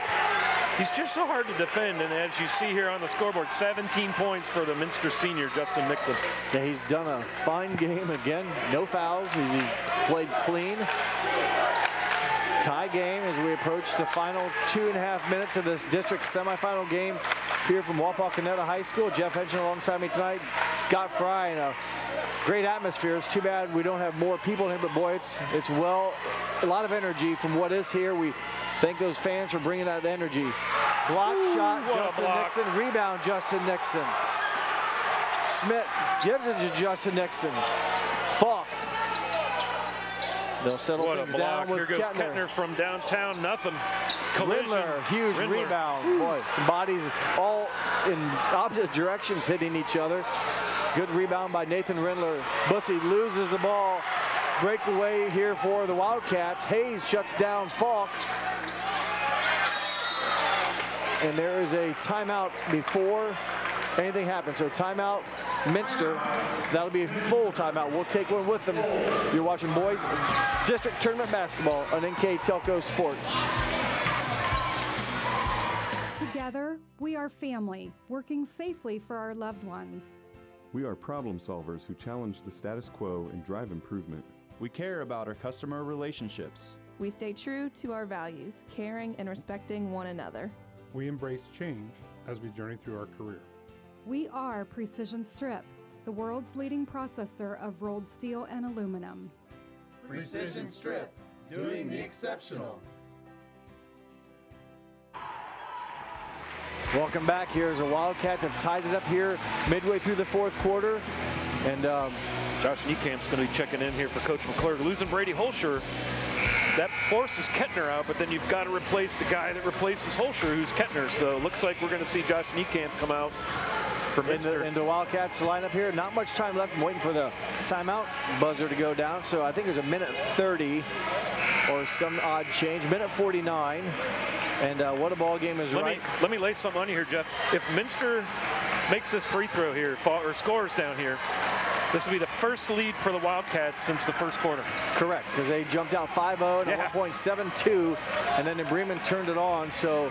He's just so hard to defend, and as you see here on the scoreboard, 17 points for the Minster senior, Justin Nixon. Yeah, he's done a fine game again. No fouls. He's played clean. Tie game as we approach the final 2.5 minutes of this district semifinal game here from Wapakoneta High School. Jeff Henson alongside me tonight. Scott Fry, and a great atmosphere. It's too bad we don't have more people in here, but boy, it's a lot of energy from what is here. We thank those fans for bringing that energy. Block shot, Justin Nixon. Rebound, Justin Nixon. Smith gives it to Justin Nixon. Falk. They'll settle things down with Here goes Kettner from downtown. Nothing. Collision. Rindler, huge rebound. Boy, some bodies all in opposite directions hitting each other. Good rebound by Nathan Rindler. Bussey loses the ball. Breakaway here for the Wildcats. Hayes shuts down Falk. And there is a timeout before anything happens. So timeout, Minster. That'll be a full timeout. We'll take one with them. You're watching boys district tournament basketball on NKTelco Sports. Together, we are family, working safely for our loved ones. We are problem solvers who challenge the status quo and drive improvement. We care about our customer relationships. We stay true to our values, caring and respecting one another. We embrace change as we journey through our career. We are Precision Strip, the world's leading processor of rolled steel and aluminum. Precision Strip, doing the exceptional. Welcome back. Here's the Wildcats have tied it up here midway through the 4th quarter. And Josh Niekamp's going to be checking in here for Coach McClure. Losing Brady Holscher, that forces Kettner out, but then you've got to replace the guy that replaces Holscher, who's Kettner. So it looks like we're going to see Josh Niekamp come out for Minster. In the Wildcats lineup here. Not much time left. I'm waiting for the timeout buzzer to go down. So I think there's a minute 30 or some odd change. Minute 49. And what a ball game is right. Let me lay something on you here, Jeff. If Minster makes this free throw here, or scores down here, this will be the first lead for the Wildcats since the first quarter. Correct, because they jumped out 5-0 and 1.72, and then New Bremen turned it on. So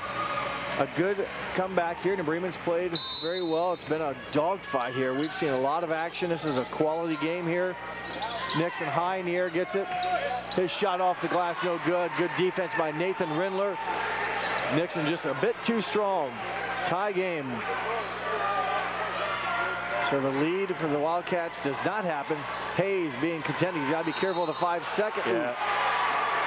a good comeback here. New Bremen's played very well. It's been a dogfight here. We've seen a lot of action. This is a quality game here. Nixon high in the air gets it. His shot off the glass, no good. Good defense by Nathan Rindler. Nixon just a bit too strong. Tie game. So the lead for the Wildcats does not happen. Hayes being contended. He's got to be careful of the 5-second. Yeah.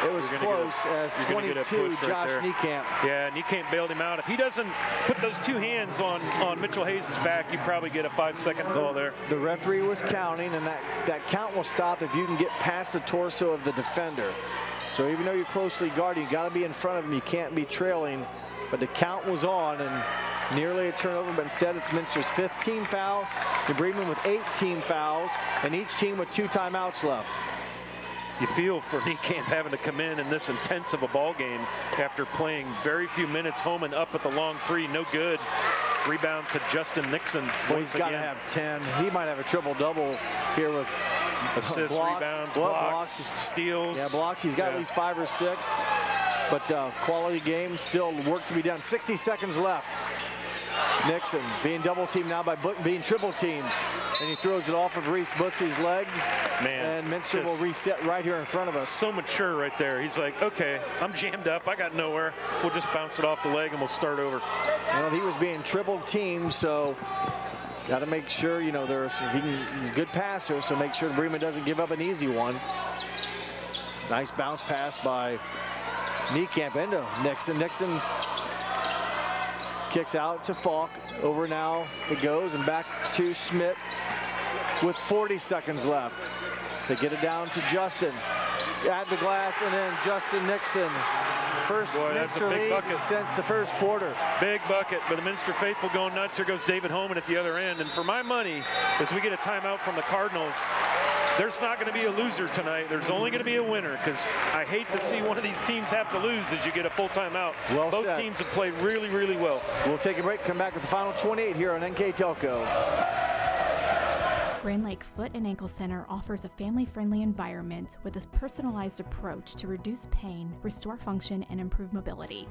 It was close as 22, Josh Niekamp. Yeah, Niekamp bailed him out. If he doesn't put those two hands on Mitchell Hayes' back, you probably get a 5-second call there. The referee was counting, and that count will stop if you can get past the torso of the defender. So even though you're closely guarded, you got to be in front of him. You can't be trailing. But the count was on, and nearly a turnover, but instead it's Minster's 5th team foul. New Bremen with 8 team fouls, and each team with 2 timeouts left. You feel for Niekamp having to come in this intense of a ball game after playing very few minutes home and up at the long 3, no good. Rebound to Justin Nixon. Well, he's got to have 10. He might have a triple-double here with assists, blocks, rebounds, blocks, steals. Yeah, blocks. He's got at least 5 or 6. But quality game, still work to be done. 60 seconds left. Nixon being double-teamed now by being triple-teamed. And he throws it off of Reese Bussey's legs. Man, and Minster will reset right here in front of us. So mature right there. He's like, okay, I'm jammed up. I got nowhere. We'll just bounce it off the leg and we'll start over. Well, he was being triple-teamed, so got to make sure, you know, he's a good passer, so make sure Bremen doesn't give up an easy one. Nice bounce pass by Niekamp into Nixon. Nixon kicks out to Falk. Over now it goes, and back to Schmidt with 40 seconds left. They get it down to Justin at the glass, and then Justin Nixon. First Minster lead since the first quarter. Big bucket, but the Minster faithful going nuts. Here goes David Homan at the other end. And for my money, as we get a timeout from the Cardinals, there's not going to be a loser tonight. There's only going to be a winner, because I hate to see one of these teams have to lose as you get a full timeout. Well Both said. teams have played really, really well. We'll take a break, come back with the final 28 here on NKTelco. Grand Lake Foot and Ankle Center offers a family-friendly environment with a personalized approach to reduce pain, restore function, and improve mobility.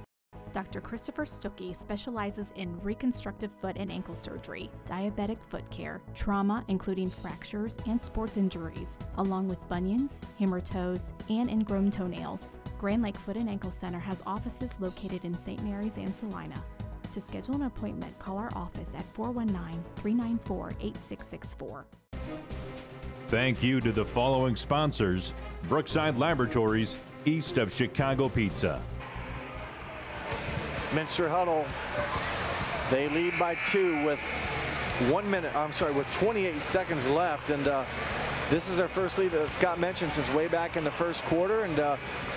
Dr. Christopher Stuckey specializes in reconstructive foot and ankle surgery, diabetic foot care, trauma including fractures and sports injuries, along with bunions, hammer toes, and ingrown toenails. Grand Lake Foot and Ankle Center has offices located in St. Mary's and Salina. To schedule an appointment, call our office at 419-394-8664. Thank you to the following sponsors: Brookside Laboratories, east of Chicago Pizza. Minster huddle. They lead by 2 with 28 seconds left, and this is their first lead that Scott mentioned since way back in the first quarter, and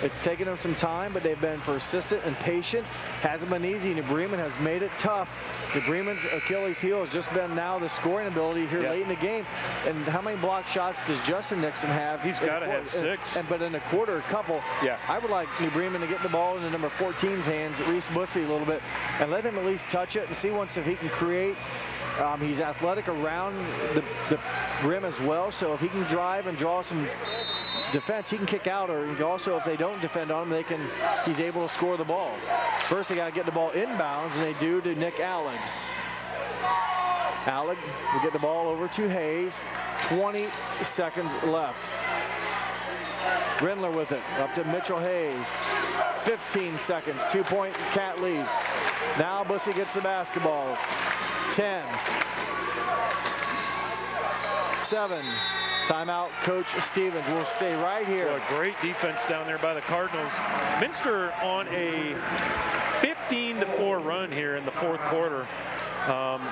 it's taken them some time, but they've been persistent and patient. Hasn't been easy. New Bremen has made it tough. New Bremen's Achilles heel has just been now the scoring ability here late in the game. And how many block shots does Justin Nixon have? He's got to have 6. But in a quarter, a couple. Yeah. I would like New Bremen to get the ball into number 14's hands, Reese Bussey, a little bit, and let him at least touch it and see once if he can create. He's athletic around the rim as well, so if he can drive and draw some defense, he can kick out, or also if they don't defend on him, he's able to score the ball. First, they got to get the ball inbounds, and they do to Nick Allen. Allen will get the ball over to Hayes. 20 seconds left. Rindler with it, up to Mitchell Hayes. 15 seconds, 2-point Cat lead. Now Bussey gets the basketball. 10, 7, timeout. Coach Stevens will stay right here. Well, great defense down there by the Cardinals. Minster on a 15-4 run here in the fourth quarter.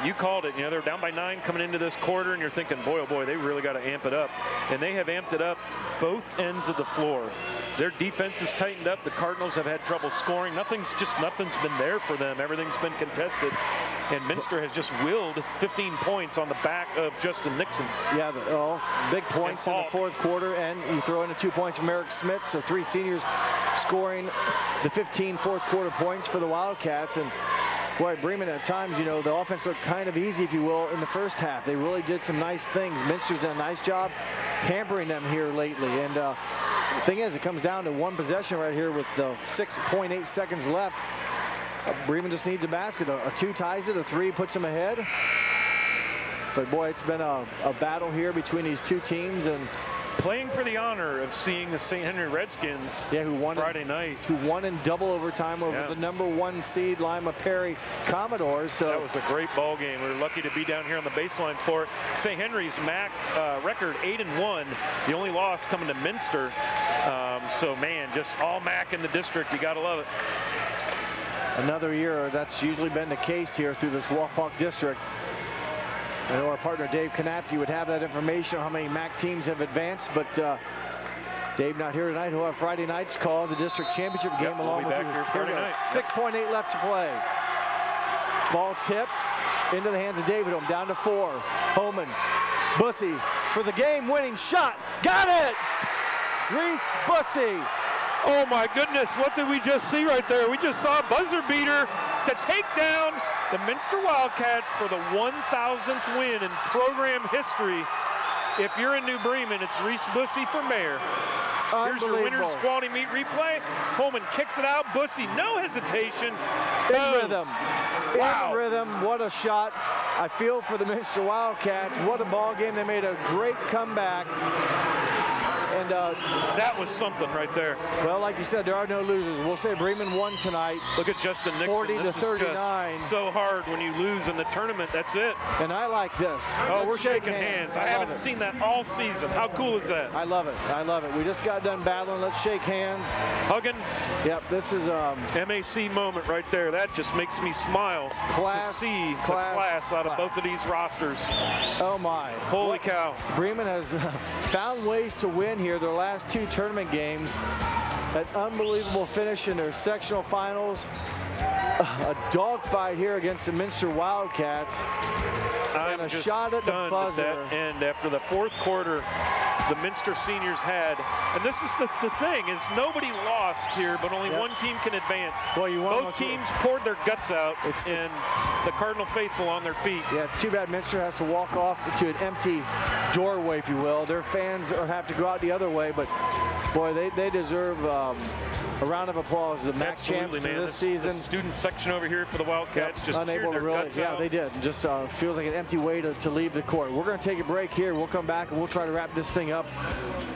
You called it. You know, they're down by 9 coming into this quarter, and you're thinking, boy, oh boy, they really got to amp it up. And they have amped it up both ends of the floor. Their defense is tightened up. The Cardinals have had trouble scoring. Nothing's been there for them. Everything's been contested. And Minster has just willed 15 points on the back of Justin Nixon. Yeah, big points in the fourth quarter, and you throw in the 2 points from Eric Smith, so 3 seniors scoring the 15 fourth quarter points for the Wildcats. And boy, Bremen at times, you know, the offense looked kind of easy, if you will, in the first half. They really did some nice things. Minster's done a nice job hampering them here lately. And the thing is, it comes down to one possession right here with the 6.8 seconds left. Bremen just needs a basket. A 2 ties it, a 3 puts them ahead. But boy, it's been a battle here between these two teams, and playing for the honor of seeing the St. Henry Redskins who won Friday night. Who won in double overtime over the #1 seed Lima Perry Commodores. So that was a great ball game. We were lucky to be down here on the baseline for it. St. Henry's MAC record 8-1. The only loss coming to Minster. So man, just all MAC in the district. You got to love it. Another year, that's usually been the case here through this Wapak district. I know our partner Dave Kanapke would have that information on how many MAC teams have advanced, but Dave not here tonight. He'll have Friday night's call, the district championship game along with back here Friday night. 6.8 left to play. Ball tipped into the hands of David Holm, down to 4. Holman, Bussy for the game-winning shot. Got it! Reese Bussy. Oh my goodness, what did we just see right there? We just saw a buzzer beater to take down the Minster Wildcats for the 1,000th win in program history. If you're in New Bremen, it's Reese Bussy for mayor. Here's your winner's quality meet replay. Holman kicks it out. Bussy, no hesitation. In rhythm. Wow. In rhythm. What a shot. I feel for the Minster Wildcats. What a ball game. They made a great comeback. And that was something right there. Well, like you said, there are no losers. We'll say Bremen won tonight. Look at Justin Nixon. 40 this to 39. Is just so hard when you lose in the tournament. That's it. And I like this. Oh, we're shaking hands. I haven't seen that all season. How cool is that? I love it. I love it. We just got done battling. Let's shake hands. Hugging. Yep, this is MAC moment right there. That just makes me smile to see the class out of both of these rosters. Oh my. Holy cow. Bremen has found ways to win here their last 2 tournament games. An unbelievable finish in their sectional finals. A dogfight here against the Minster Wildcats. I'm and a just shot at the stunned buzzer. At that end after the 4th quarter the Minster seniors had. And this is the thing, is nobody lost here, but only one team can advance. Well, both teams poured their guts out, and the Cardinal faithful on their feet. Yeah, it's too bad Minster has to walk off to an empty doorway, if you will. Their fans have to go out the other way, but boy, they deserve a round of applause. The MAC champs this season. The student section over here for the Wildcats just unable cheered their to really, guts out. they did. Just feels like an empty way to leave the court. We're going to take a break here. We'll come back and we'll try to wrap this thing up.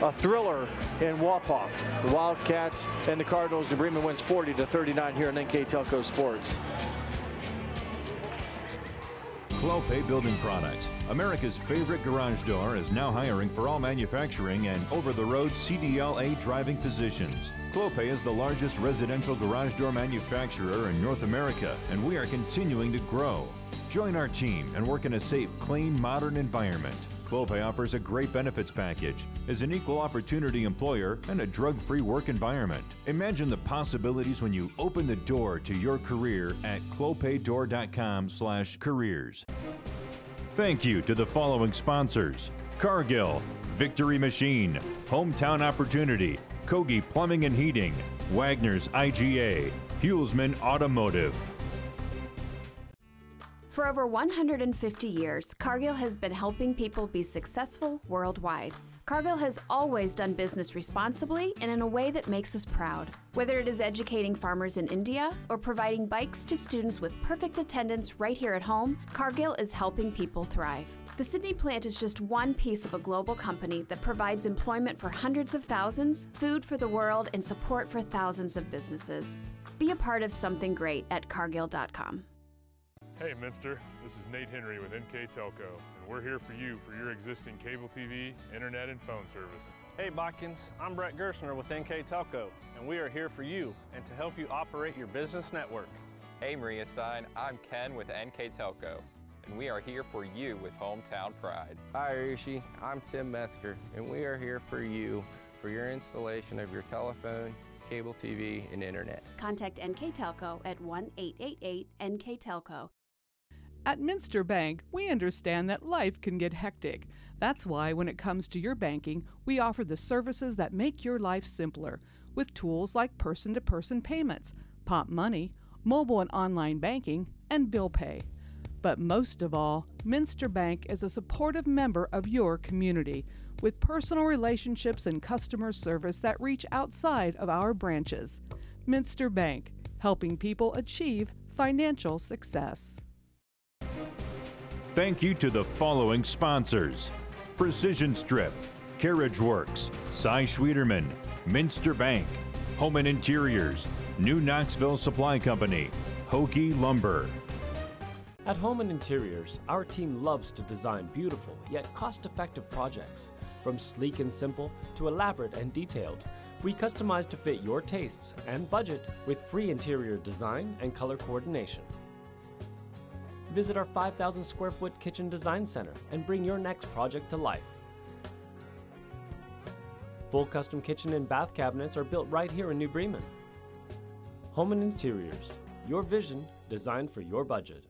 A thriller in Wapak. The Wildcats and the Cardinals. New Bremen wins 40 to 39 here on NKTelco Sports. Clopay Building Products, America's favorite garage door, is now hiring for all manufacturing and over-the-road CDLA driving positions. Clopay is the largest residential garage door manufacturer in North America, and we are continuing to grow. Join our team and work in a safe, clean, modern environment. Clopay offers a great benefits package, is an equal opportunity employer, and a drug-free work environment. Imagine the possibilities when you open the door to your career at clopaydoor.com/careers. Thank you to the following sponsors: Cargill, Victory Machine, Hometown Opportunity, Kogi Plumbing and Heating, Wagner's IGA, Hulsman Automotive. For over 150 years, Cargill has been helping people be successful worldwide. Cargill has always done business responsibly and in a way that makes us proud. Whether it is educating farmers in India or providing bikes to students with perfect attendance right here at home, Cargill is helping people thrive. The Sydney plant is just one piece of a global company that provides employment for hundreds of thousands, food for the world, and support for thousands of businesses. Be a part of something great at cargill.com. Hey Minster, this is Nate Henry with NKTelco, and we're here for you for your existing cable TV, internet, and phone service. Hey Botkins, I'm Brett Gershner with NKTelco, and we are here for you and to help you operate your business network. Hey Maria Stein, I'm Ken with NKTelco, and we are here for you with Hometown Pride. Hi Rishi, I'm Tim Metzger, and we are here for you for your installation of your telephone, cable TV, and internet. Contact NKTelco at 1-888-NKTelco. At Minster Bank, we understand that life can get hectic. That's why when it comes to your banking, we offer the services that make your life simpler, with tools like person-to-person payments, Pop Money, mobile and online banking, and bill pay. But most of all, Minster Bank is a supportive member of your community, with personal relationships and customer service that reach outside of our branches. Minster Bank, helping people achieve financial success. Thank you to the following sponsors: Precision Strip, Carriage Works, Cy Schwederman, Minster Bank, Home and Interiors, New Knoxville Supply Company, Hoagie Lumber. At Home and Interiors, our team loves to design beautiful yet cost-effective projects. From sleek and simple to elaborate and detailed, we customize to fit your tastes and budget with free interior design and color coordination. Visit our 5,000 square foot kitchen design center and bring your next project to life. Full custom kitchen and bath cabinets are built right here in New Bremen. Home and Interiors, your vision designed for your budget.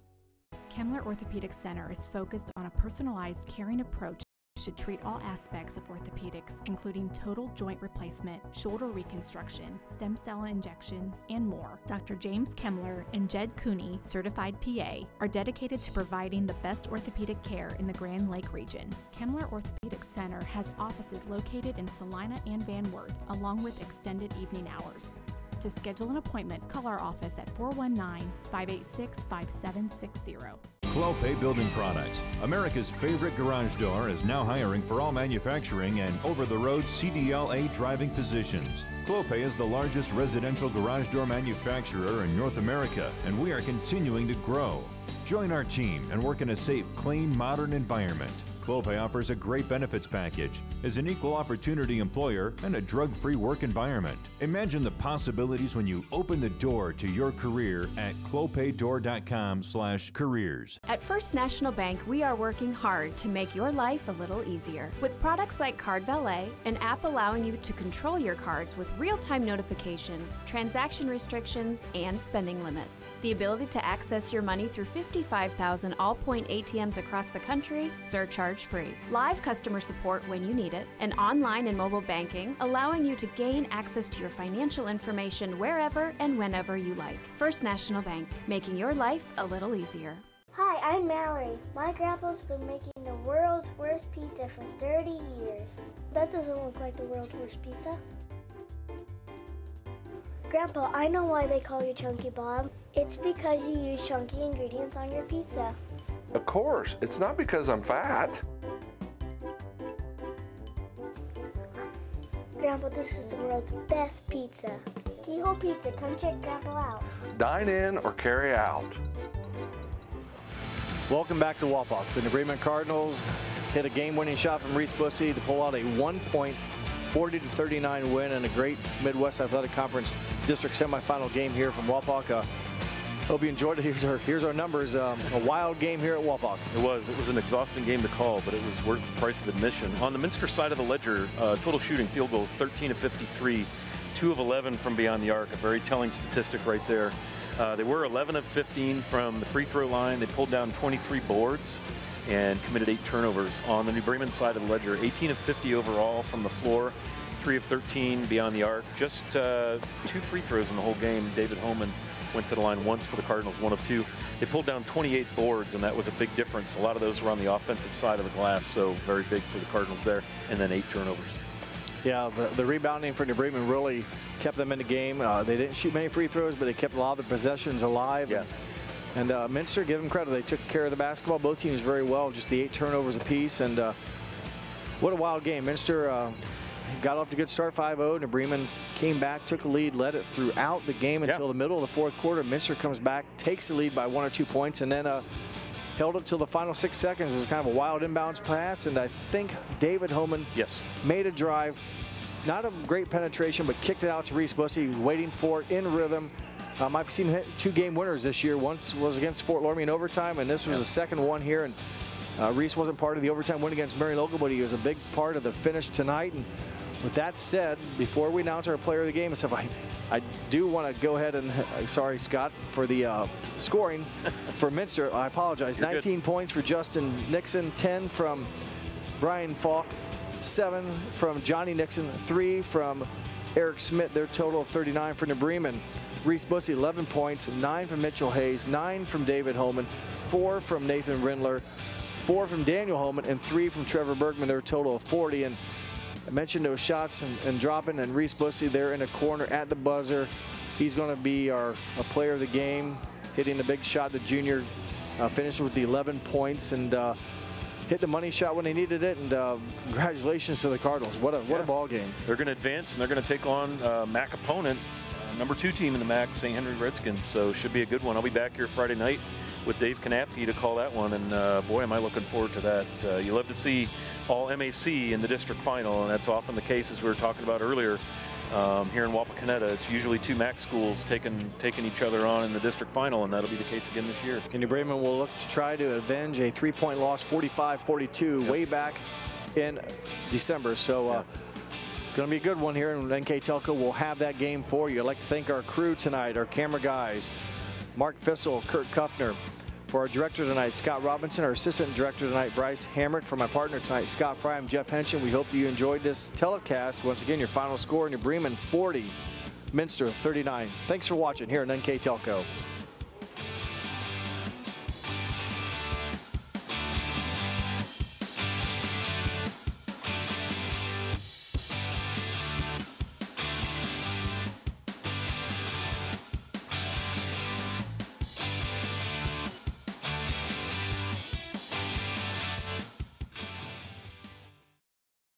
Kemler Orthopedic Center is focused on a personalized, caring approach to treat all aspects of orthopedics, including total joint replacement, shoulder reconstruction, stem cell injections, and more. Dr. James Kemler and Jed Cooney, certified PA, are dedicated to providing the best orthopedic care in the Grand Lake region. Kemler Orthopedic Center has offices located in Salina and Van Wert, along with extended evening hours. To schedule an appointment, call our office at 419-586-5760. Clopay Building Products, America's favorite garage door, is now hiring for all manufacturing and over-the-road CDLA driving positions. Clopay is the largest residential garage door manufacturer in North America, and we are continuing to grow. Join our team and work in a safe, clean, modern environment. Clopay offers a great benefits package, is an equal opportunity employer, and a drug-free work environment. Imagine the possibilities when you open the door to your career at clopaydoor.com/careers. At First National Bank, we are working hard to make your life a little easier. With products like Card Valet, an app allowing you to control your cards with real-time notifications, transaction restrictions, and spending limits. The ability to access your money through 55,000 all-point ATMs across the country, surcharge free. Live customer support when you need it, and online and mobile banking, allowing you to gain access to your financial information wherever and whenever you like. First National Bank, making your life a little easier. Hi, I'm Mallory. My grandpa's been making the world's worst pizza for 30 years. That doesn't look like the world's worst pizza. Grandpa, I know why they call you Chunky Bob. It's because you use chunky ingredients on your pizza. Of course, it's not because I'm fat. Grandpa, this is the world's best pizza. Keyhole Pizza, come check Grandpa out. Dine in or carry out. Welcome back to Wapak. The New Bremen Cardinals hit a game-winning shot from Reese Bussey to pull out a 1-point 40-39 win in a great Midwest Athletic Conference district semifinal game here from Wapak. Hope you enjoyed it. Here's our numbers. A wild game here at Wapak. It was an exhausting game to call, but it was worth the price of admission. On the Minster side of the ledger, total shooting field goals 13 of 53, 2 of 11 from beyond the arc. A very telling statistic right there. They were 11 of 15 from the free throw line. They pulled down 23 boards and committed 8 turnovers. On the New Bremen side of the ledger, 18 of 50 overall from the floor, 3 of 13 beyond the arc. Just 2 free throws in the whole game. David Holman went to the line once for the Cardinals, 1 of 2. They pulled down 28 boards, and that was a big difference. A lot of those were on the offensive side of the glass, so very big for the Cardinals there, and then 8 turnovers. Yeah, the rebounding for New Bremen really kept them in the game. They didn't shoot many free throws, but they kept a lot of the possessions alive. Yeah. And Minster, give them credit. They took care of the basketball, both teams very well, just the 8 turnovers apiece. And what a wild game. Minster got off to a good start, 5-0. New Bremen came back, took a lead, led it throughout the game until the middle of the fourth quarter. Minster comes back, takes the lead by 1 or 2 points, and then held it till the final 6 seconds. It was kind of a wild inbounds pass, and I think David Holman made a drive. Not a great penetration, but kicked it out to Reese Bussey, waiting for it in rhythm. I've seen him hit 2 game winners this year. Once was against Fort Loramie in overtime, and this was the second one here. And Reese wasn't part of the overtime win against Mary Local, but he was a big part of the finish tonight. And with that said, before we announce our player of the game and stuff, I do want to go ahead and, sorry, Scott, for the scoring for Minster. I apologize. You're 19 good. points for Justin Nixon, 10 from Brian Falk, 7 from Johnny Nixon, 3 from Eric Smith. Their total of 39 for New Bremen. Reese Bussey, 11 points, 9 from Mitchell Hayes, 9 from David Holman, 4 from Nathan Rindler, 4 from Daniel Holman, and 3 from Trevor Bergman. Their total of 40. And I mentioned those shots and dropping, and Reese Bussey there in a corner at the buzzer. He's going to be a player of the game, hitting a big shot. The junior finished with the 11 points, and hit the money shot when they needed it, and congratulations to the Cardinals. What a ball game. They're going to advance, and they're going to take on MAC opponent, number 2 team in the MAC, St. Henry Redskins. So should be a good one. I'll be back here Friday night with Dave Kanapke to call that one, and boy, am I looking forward to that. You love to see all MAC in the district final, and that's often the case, as we were talking about earlier. Here in Wapakoneta, it's usually 2 MAC schools taking each other on in the district final, and that'll be the case again this year. New Bremen will look to try to avenge a 3-point loss, 45-42, way back in December. So going to be a good one here, and NKTelco will have that game for you. I'd like to thank our crew tonight, our camera guys, Mark Fissel, Kurt Kuffner. For our director tonight, Scott Robinson. Our assistant director tonight, Bryce Hammert. For my partner tonight, Scott Fry. I'm Jeff Henshin. We hope you enjoyed this telecast. Once again, your final score in New Bremen 40, Minster 39. Thanks for watching here at NKTelco.